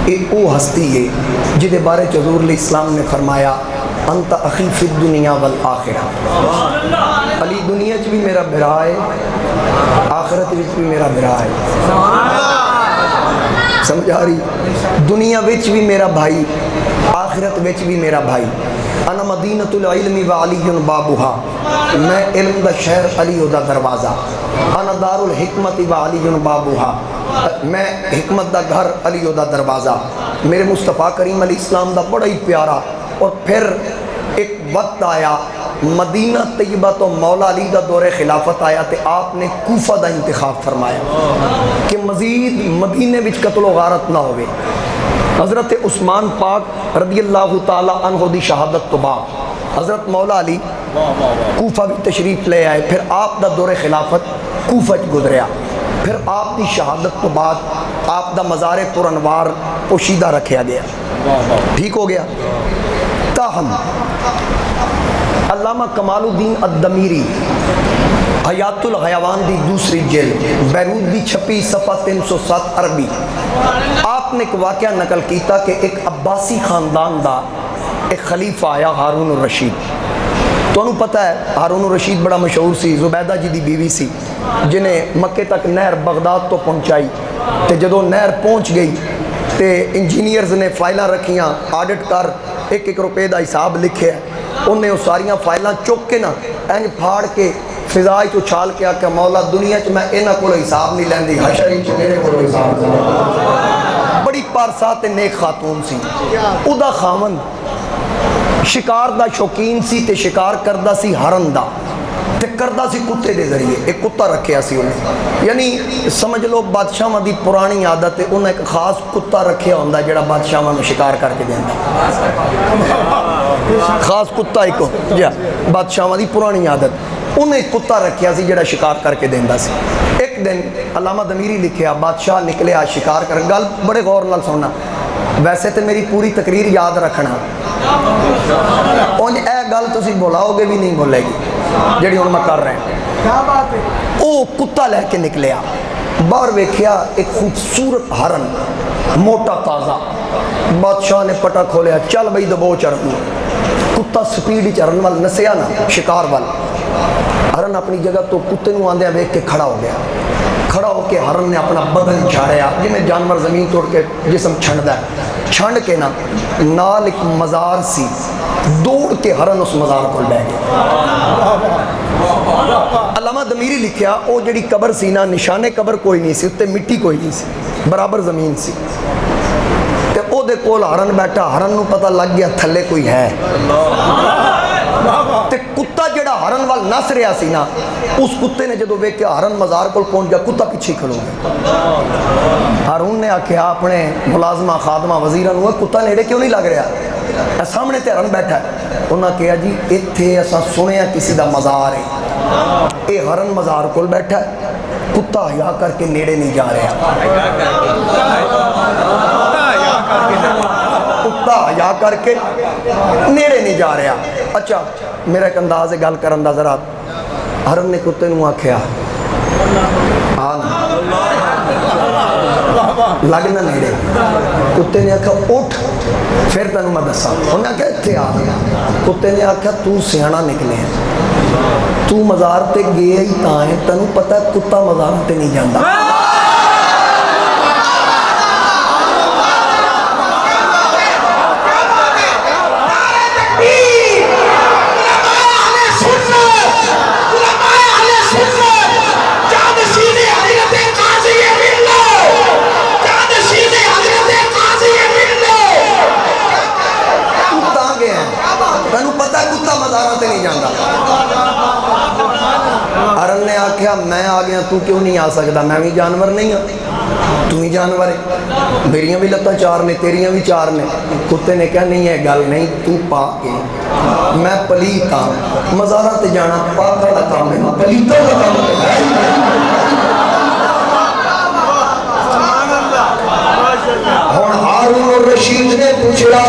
Speaker 1: ایک وہ ہستی ہے جدے بارے حضور علیہ السلام نے فرمایا انت اخی فی الدنیا والآخرہ علی دنیا چ بھی میرا بھرا ہے آخرت وچ بھی میرا بھرا ہے سمجھ آ رہی دنیا وچ بھی میرا بھائی آخرت وچ بھی میرا بھائی انا مدینۃ العلم وعلی بابها میں علم دا شہر علی دا دروازہ انا دار الحکمت وعلی بابها میں حکمت دا گھر علی دا دروازہ میرے مصطفیٰ کریم علیہ السلام دا بڑا ہی پیارا اور پھر ایک وقت آیا مدینہ طیبہ تو مولا علی دا دور خلافت آیا تے آپ نے کوفہ دا انتخاب فرمایا کہ مزید مدینے وچ قتل و غارت نہ ہوئے حضرت عثمان پاک رضی اللہ تعالی عنہ دی شہادت تو بعد حضرت مولا علی کوفہ بھی تشریف لے آئے پھر آپ دا دور خلافت کوفہ گزریا پھر آپ دی شہادت تو بعد آپ دا مزار پر انوار پوشیدہ رکھیا گیا ٹھیک ہو گیا تاہم علامہ کمال الدین الدمیری حیات الحیوان دی دوسری جلد بیروت دی چھپی صفحہ 307 عربی آپ نے ایک واقعہ نقل کیتا کہ ایک عباسی خاندان دا ایک خلیفہ آیا ہارون الرشید تو انہوں پتہ ہے ہارون الرشید بڑا مشہور سی زبیدہ جی دی بیوی سی جنہیں مکے تک نہر بغداد تو پہنچائی تے جدو نہر پہنچ گئی تے انجینئرز نے فائلہ رکھیاں آڈٹ کر 1-1 روپے دا حساب لکھے انہیں وہ ساریاں فائلاں چک کے نا اینج پھاڑ کے فضائی تو چھال کے آکے مولا دنیا چ میں اینا کو حساب نہیں لیندی حشری چ میرے کو حساب نہیں بڑی پارسات نیک خاتون سی او دا خامن شکار دا شوقین سی تے شکار کردہ سی ہرن دا تے کردہ سی کتے دے ذریعے ایک کتا رکھیا سی انہیں یعنی سمجھ لو بادشاہ دی پرانی عادت ہے انہیں ایک خاص کتا رکھیا ہوندہ جڑا بادشاہ میں شکار کر کے دیندہ خاص کتا ایک جا بادشاہ دی پرانی عادت انہیں ایک کتا رکھیا سی جڑا شکار کر کے دیندہ سی ایک دن علامہ دمیری لکھیا بادشاہ نکلے آج شکار کر گل بڑے غور نال سننا ویسے تے میری پوری تقریر یاد رکھنا اونج اے گل تسی بولاؤ گے بھی نہیں بولے گی جڑی ان میں کر رہے ہیں
Speaker 3: کیا بات ہے
Speaker 1: او کتا لے کے نکلیا باہر ویکھیا ایک خوبصورت ہرن موٹا تازہ بادشاہ نے پٹا کھولیا چل بھئی دبو چڑھ کتا سپیڈ ہرن وال نسیا نا شکار وال. ہرن اپنی جگہ تو کتے نو آندیا ویکھ کے کھڑا ہو گیا. کھڑا ہو کے ہرن نے اپنا بدن جھاڑیا جی میں جانور زمین توڑ کے جسم چھنڈتا ہے. چھنڈ کے نا نال ایک مزار سی, دوڑ کے ہرن اس مزار کو بہ گیا. علامہ دمیری لکھیا او جڑی قبر سی نا نشانے قبر کوئی نہیں سی, اتنے مٹی کوئی نہیں سی, برابر زمین سی. تے او دے کول ہرن بیٹھا, ہرن نو پتہ لگ گیا تھلے کوئی ہے. تے کتا جڑا ہرن وال نس رہا سی نا, اس کتے نے جدو ویکھیا ہرن مزار کول پہنچ گیا, کتا پیچھے کھلو گیا. ہارون نے آکھیا اپنے ملازمہ خادمہ وزیراں نو کتا نیڑے کیوں نہیں لگ رہا, سامنے تے ہرن بیٹھا ہے. انہاں کہا جی ایتھے اساں سنیا کسی دا مزار ہے, اے ہرن مزار کول بیٹھا ہے, کتا حیا کر کے نیڑے نہیں جا رہا. کتا حیا کر کے نیڑے نہیں جا رہا. اچھا میرا ایک انداز ہے گل کرن دا, ذرا ہرن نے کتے نو آکھیا آنا لگنا نیڑے. کتے نے آکھا اٹھ پھر تینوں میں دساں. انہوں نے آکھا اتھے آ. کتے نے آکھا تو سیاںا نکلے ہیں, تو مزار تے گیا ہی تاں ہے, تینوں پتہ ہے کتا مزار تے نہیں جاندا. ہرن نے آکھیا میں آ گیا, تو کیوں نہیں آ سکتا, میں بھی جانور نہیں ہوں, تو ہی جانور ہے, میریاں بھی لتاں چار نے تیریاں بھی چار نے. کتے نے کہا نہیں ہے گل نہیں, تو پاک ہے, میں پلیت ہاں, مزاراں تے جانا پاکاں دا کام ہے, پلیتاں دا کام ہے. ہن ہارون الرشید نے پوچھا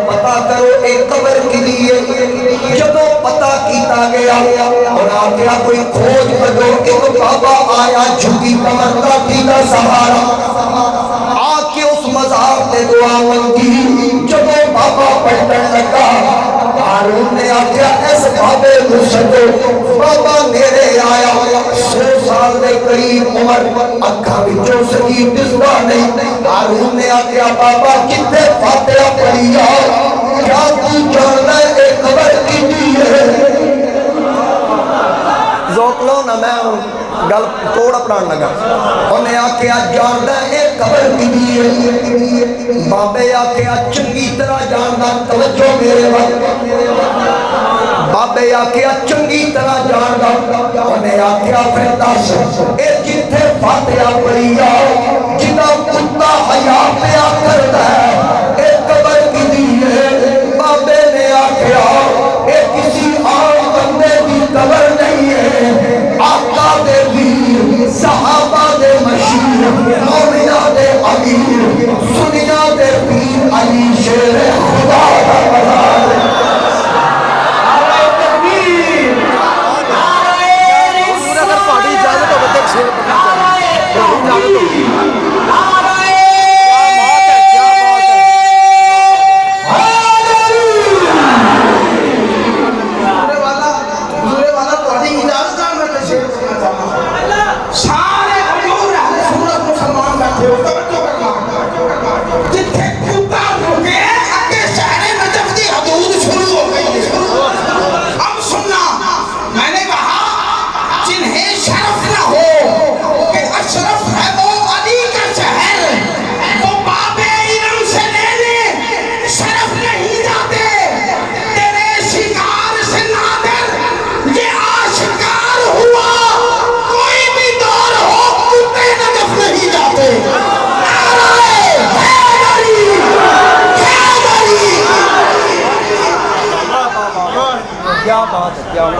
Speaker 1: پتہ کرو ایک قبر کدی ہے. جدو پتہ کیتا گیا اور آگیا کوئی کھوج کرو, ایک بابا آیا جھکی کمر کا دینا سہارا, آ کے اس مزار تے دعا منگی. جدو بابا پلٹن لگا ہارون نے آگیا اس بابے کو سدو. بابا نیڑے آیا, 100 سال دے قریب عمر, اکھاں وچوں سکی دسدا نہیں. ہارون نے آگیا بابا کتے فاتحہ پڑھی آ, کیا تو جاننا ہے ایک قبر کی ہے. ذوق لو نا, میں گل توڑ اپنان لگا. انہیں آکھیا جاننا ایک قبر کی ہے. بابے آکھیا چنگی طرح جاننا, توجہ میرے وقت. بابے آکھیا چنگی طرح جاننا. انہیں آکھیا پھر دس اے جتھے فاتحہ پڑھی آ, جنہاں کتا حیا پیا کرتا ہے, ایک قبر کی ہے. بابے نے آکھیا اے کسی عام بندے کی قبر نہیں ہے, آقا دے ویر, صحابہ دے مشیر, مومنہ دے امیر, سنیا دے پیر علی شیر خدا کا مزار ہے.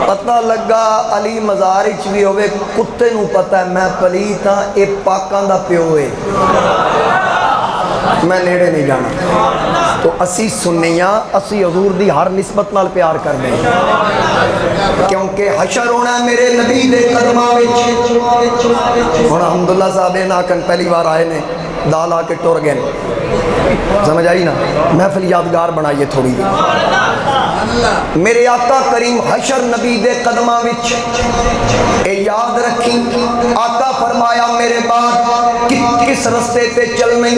Speaker 1: پتہ لگا علی مزارچ بھی ہوئے, کتے نو پتہ ہے میں پلیت ہاں, اے پاکاں دا پیو ہے, میں نیڑے نہیں جانا. تو اسی سنیاں, اسی حضور دی ہر نسبت نال پیار کر دیں, کیونکہ حشر ہونا ہے میرے نبی دے قدماں وچ. ہن الحمدللہ صاحب ناکن پہلی بار آئے نے, دال آ کے ٹر گئے. سمجھ آئی نا؟ محفل یادگار بنائیے تھوڑی جی. میرے آقا کریم حشر نبی دے قدمہ وچ اے یاد رکھی. آقا فرمایا میرے بعد کس رستے تے چلنے؟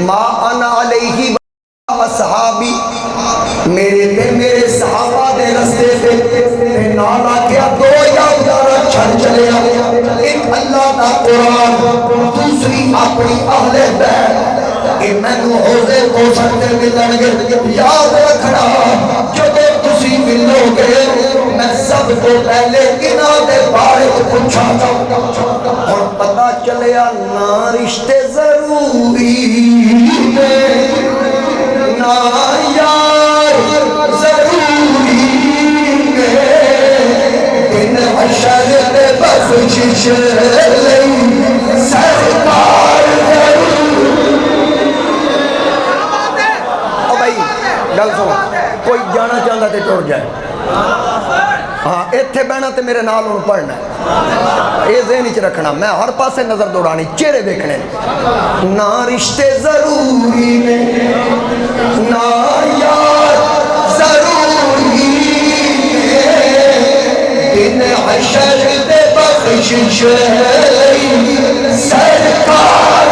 Speaker 1: ما انا علیہ اصحابی، میرے تے میرے صحابہ دے رستے تے نال آکیا دو یادگارہ چھڑ چلیا. ایک اللہ دا قرآن، دوسری اپنی اہل بیت. کہ میں نو حوضے کوثر تے ملن گے. یاد رکھنا جدو تسی ملو گے میں سب کو پہلے انہاں دے بارے پوچھا گا. اور پتہ چلیا نہ رشتے ضروری نے نہ یار ضروری ہے. ان حشر تے بخشش لئی سرکار گل سنو. کوئی جانا چاہتا تے ٹر جائے. ہاں اتنے بہنا تے میرے نال ہوں پڑھنا ہے. یہ ذہن چ رکھنا. میں ہر پاسے نظر دوڑانی، چہرے دیکھنے. نہ رشتے ضروری نے نہ یار ضروری ہے. ان حشر تے بخشش سرکار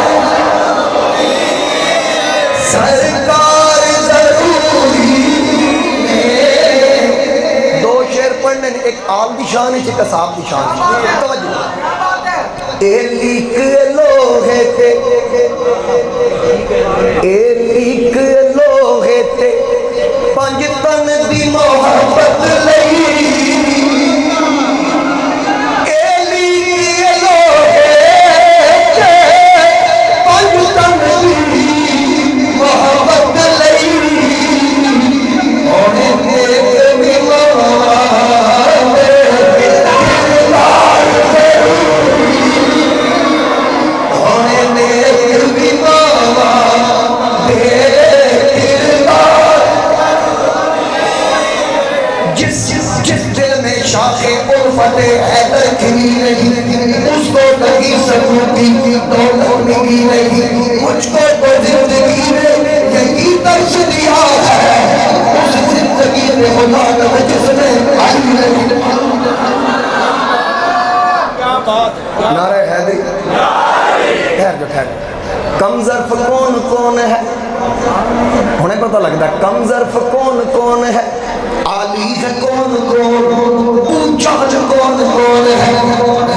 Speaker 1: سرکار ایک آل دی شان ہے، ایک اصحاب دی شان ہے. اے لیک لوہے تے اے لیک لوہے تے پنج تن دی محبت لئی. اے لیک لوہے تے پنج تن دی محبت لئی. اونے دیکھ ملوا حیدر کھلی نہیں، اس کو کبھی سکوتی دولت ملی نہیں. مجھ کو تو زندگی نے یہی درس دیا ہے، اس زندگی میں خدا کا جس نے آئی نہیں. نعرہ حیدری. ٹھہر جو ٹھہر. کم ظرف کون کون ہے؟ انہیں پتہ لگتا ہے کم ظرف کون کون ہے، عالی ہے کون کون، اونچا جو کون کون ہے،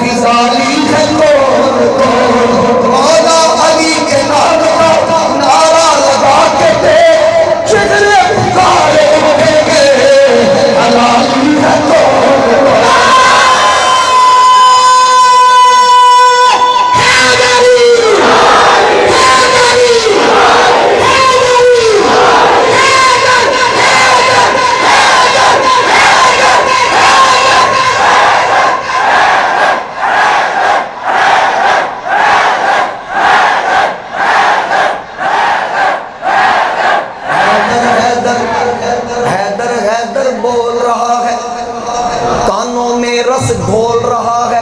Speaker 1: غزالی ہے کون کون. مولا علی کے نام کا نعرہ لگا کے دے چہرے پکارے اٹھیں گے. علی ہے کون کون. گھول رہا ہے.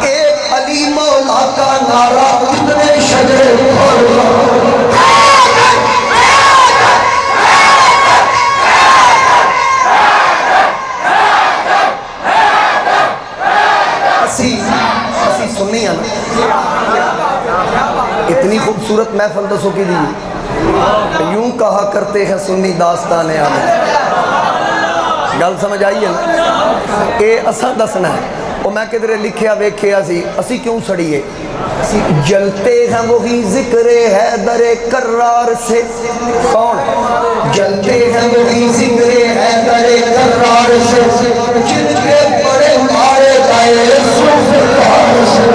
Speaker 1: ایک علی مولا کا نعرہ کتنے شجرے کھول رہا اسی سنی ہے نا. اتنی خوبصورت محفل دسو کی دی. یوں کہا کرتے ہیں سنی داستان عالم. گل سمجھ آئی ہے نا. اے اساں دسنا ہے. وہ میں کدھر لکھیا ویکھیا سی اسی کیوں سڑیے. جلتے ہیں وہی ذکر حیدر کرار سے. کون جلتے ہیں وہی ذکر حیدر کرار سے، جن کے بڑے مارے گئے سوفار سے.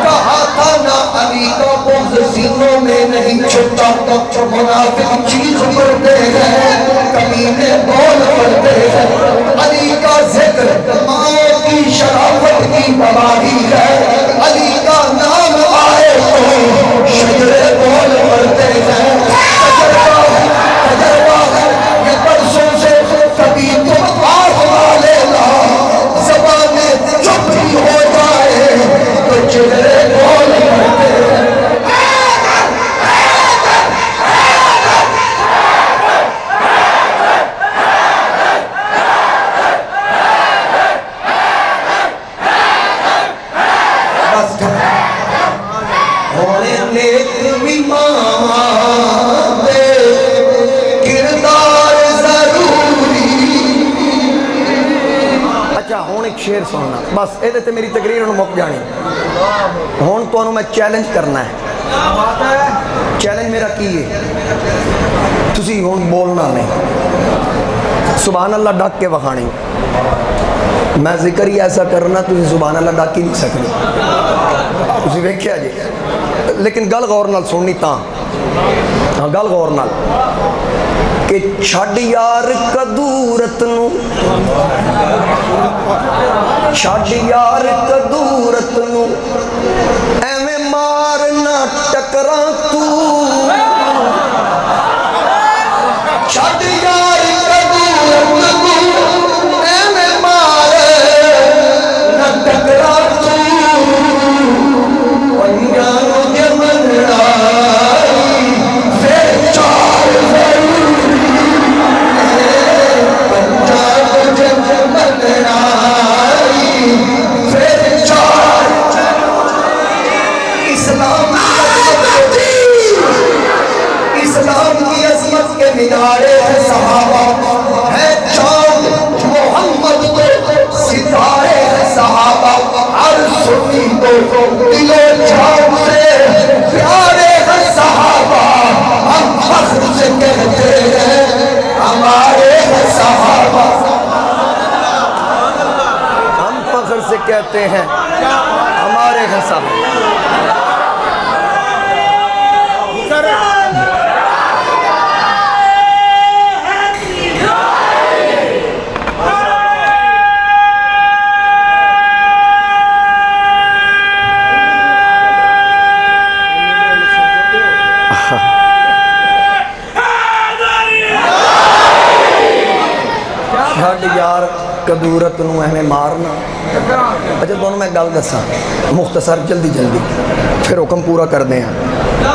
Speaker 1: کہا تھا نا علی کا بغض سینوں میں نہیں چھپتا، منافق چیز کرتے ہیں کمینے بول کرتے ہیں. علی کا ذکر ماں کی شرافت کی گواہی ہے. علی کا نام آئے تو شجرے بول کرتے ہیں. تجربہ ہے یہ برسوں سے، کبھی تم آہ والے لا زبانیں چپ ہی ہو جائے تو چہرے بول کرتے ہیں. ہونے نیک بھی ماں دے کردار ضروری. اچھا ہوں ایک شعر سننا بس یہ تے میری تقریر ہوں مک جانی. ہوں تمہیں میں چیلنج کرنا ہے. چیلنج میرا کی ہے تسی ہوں بولنا نہیں سبحان اللہ ڈک کے وکھانی. میں ذکر ہی ایسا کرنا تسی سبحان اللہ ڈک ہی نہیں سکتے. تسی ویکھیا جی لیکن گل غور نال سننی تاں. ہاں گل غور نال کہ چھڈ یار کدورت نو چھڈ یار کدورت نو ایویں مار نہ ٹکراں تو. چھڈ یار کدورت نو ایویں مار نہ ٹکراں تو. پنجاں نو جمن آئی پھر چار ضروری. پنجاں نو جمن آئی پھر چار. اسلام کی عظمت کے مینارے ہیں صحابہ ہے چاند محمد تو ستارے ہیں صحابہ. ہر سنی تو دل و جان سے پیارے ہیں صحابہ. ہم فخر سے کہتے ہیں ہمارے ہیں صحابہ. ہم فخر سے کہتے ہیں ہمارے ہیں صحابہ. چھڈ یار کدورت نو ایویں مارنا. اچھا تمہیں میں گل دساں مختصر جلدی جلدی پھر حکم پورا کرتے ہیں.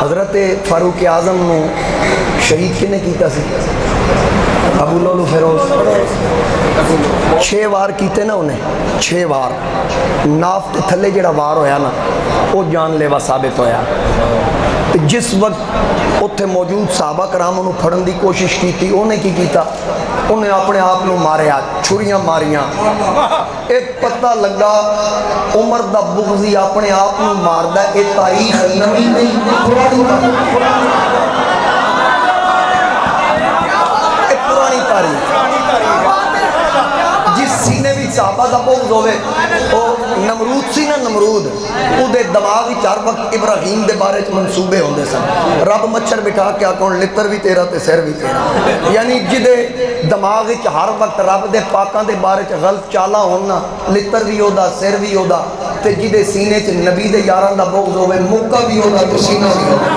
Speaker 1: حضرت فاروق اعظم نو شہید کنے کیتا سی؟ ابو لولو فیروز. 6 وار کیتے نا انہیں 6 وار. ناف تے تھلے جڑا وار ہویا نا وہ جان لیوا ثابت ہویا. جس وقت اتھے موجود صحابہ کرام انہوں پھڑن دی کوشش کی تھی انہیں کی کیتا انہیں اپنے آپ نو ماریا چھریاں ماریاں. ایک پتہ لگا عمر دا بغضی اپنے آپ نو ماردہ. ایک تاریخ نبی نہیں پرانی تاریخ. جس سینے بھی صحابہ دا بغض ہوئے وہ نمرود سی نا نمرود او دے دماغ وچ ہر وقت ابراہیم دے بارے چ منصوبے ہوندے سن. رب مچھر بٹھا کے آکھن لتر بھی تیرا تے سر بھی تیرا. یعنی جدے دماغ وچ ہر وقت رب دے پاکاں دے بارے چ غلط چالاں ہونا لتر بھی ہودا سر بھی ہودا. تے جدے سینے چ نبی دے یاراں دا بغض ہوے موقع بھی ہودا تے سینہ بھی ہودا.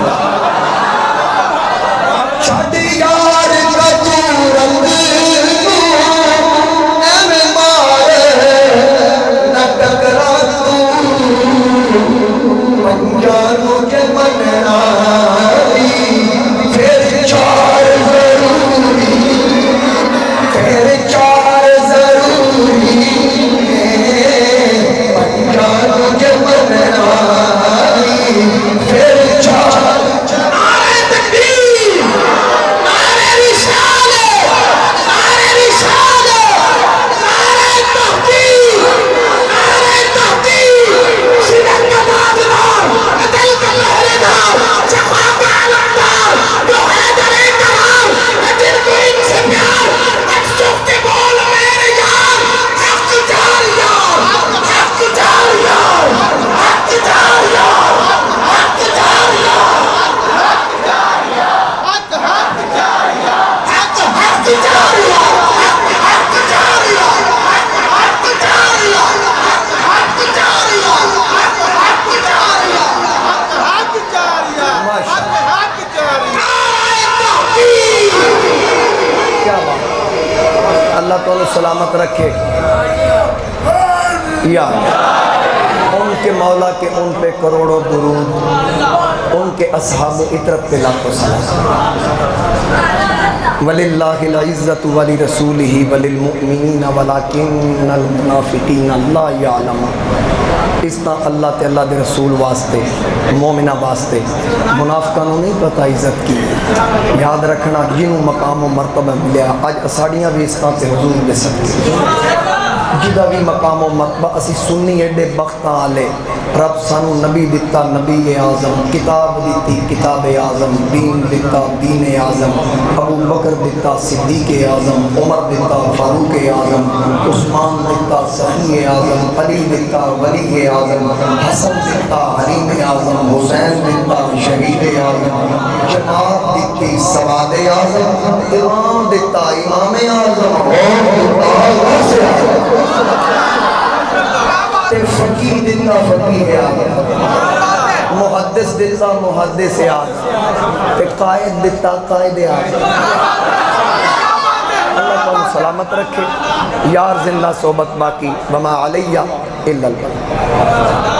Speaker 1: چھڈ یار کدورت سلامت رکھے. یا ان کے مولا کے ان پہ کروڑوں درود. ان کے اصحاب اطرت پہ لاکھوں سلام۔ وَلِلَّهِ الْعِزَّةُ وَلِرَسُولِهِ وَلِلْمُؤْمِنِينَ وَلَكِنَّ الْمُنَافِقِينَ لَا يَعْلَمُونَ۔ اس طرح اللہ تے اللہ دے رسول واسطے، مومنہ واسطے منافقاں نوں نہیں پتہ عزت کی۔ یاد رکھنا جنوں مقام و مرتبہ ملیا، اج اساڑیاں بھی اس طرح تے حضور دے صدقے جدا بھی مقام و مرتبہ اسی سنی ایڈے بختاں والے، رب سانو نبی دتا نبی اعظم، کتاب دیتی کتاب اعظم، دین دتا دین اعظم، ابو بکر دتا صدیق اعظم، عمر دتا فاروق اعظم، عثمان دتا صفی اعظم، علی دتا ولی اعظم، حسن دتا حلیم اعظم، حسین دتا شہید اعظم، جماعت دیتی سواد اعظم، امام دتا امام اعظم، تے فقیر دتا فقیر اعظم، محدث دتا محدث اعظم، تے قائد دتا قائد اعظم۔ اللہ تعالی سلامت رکھے، یار زندہ صحبت باقی، وما علیہ الا البلاغ۔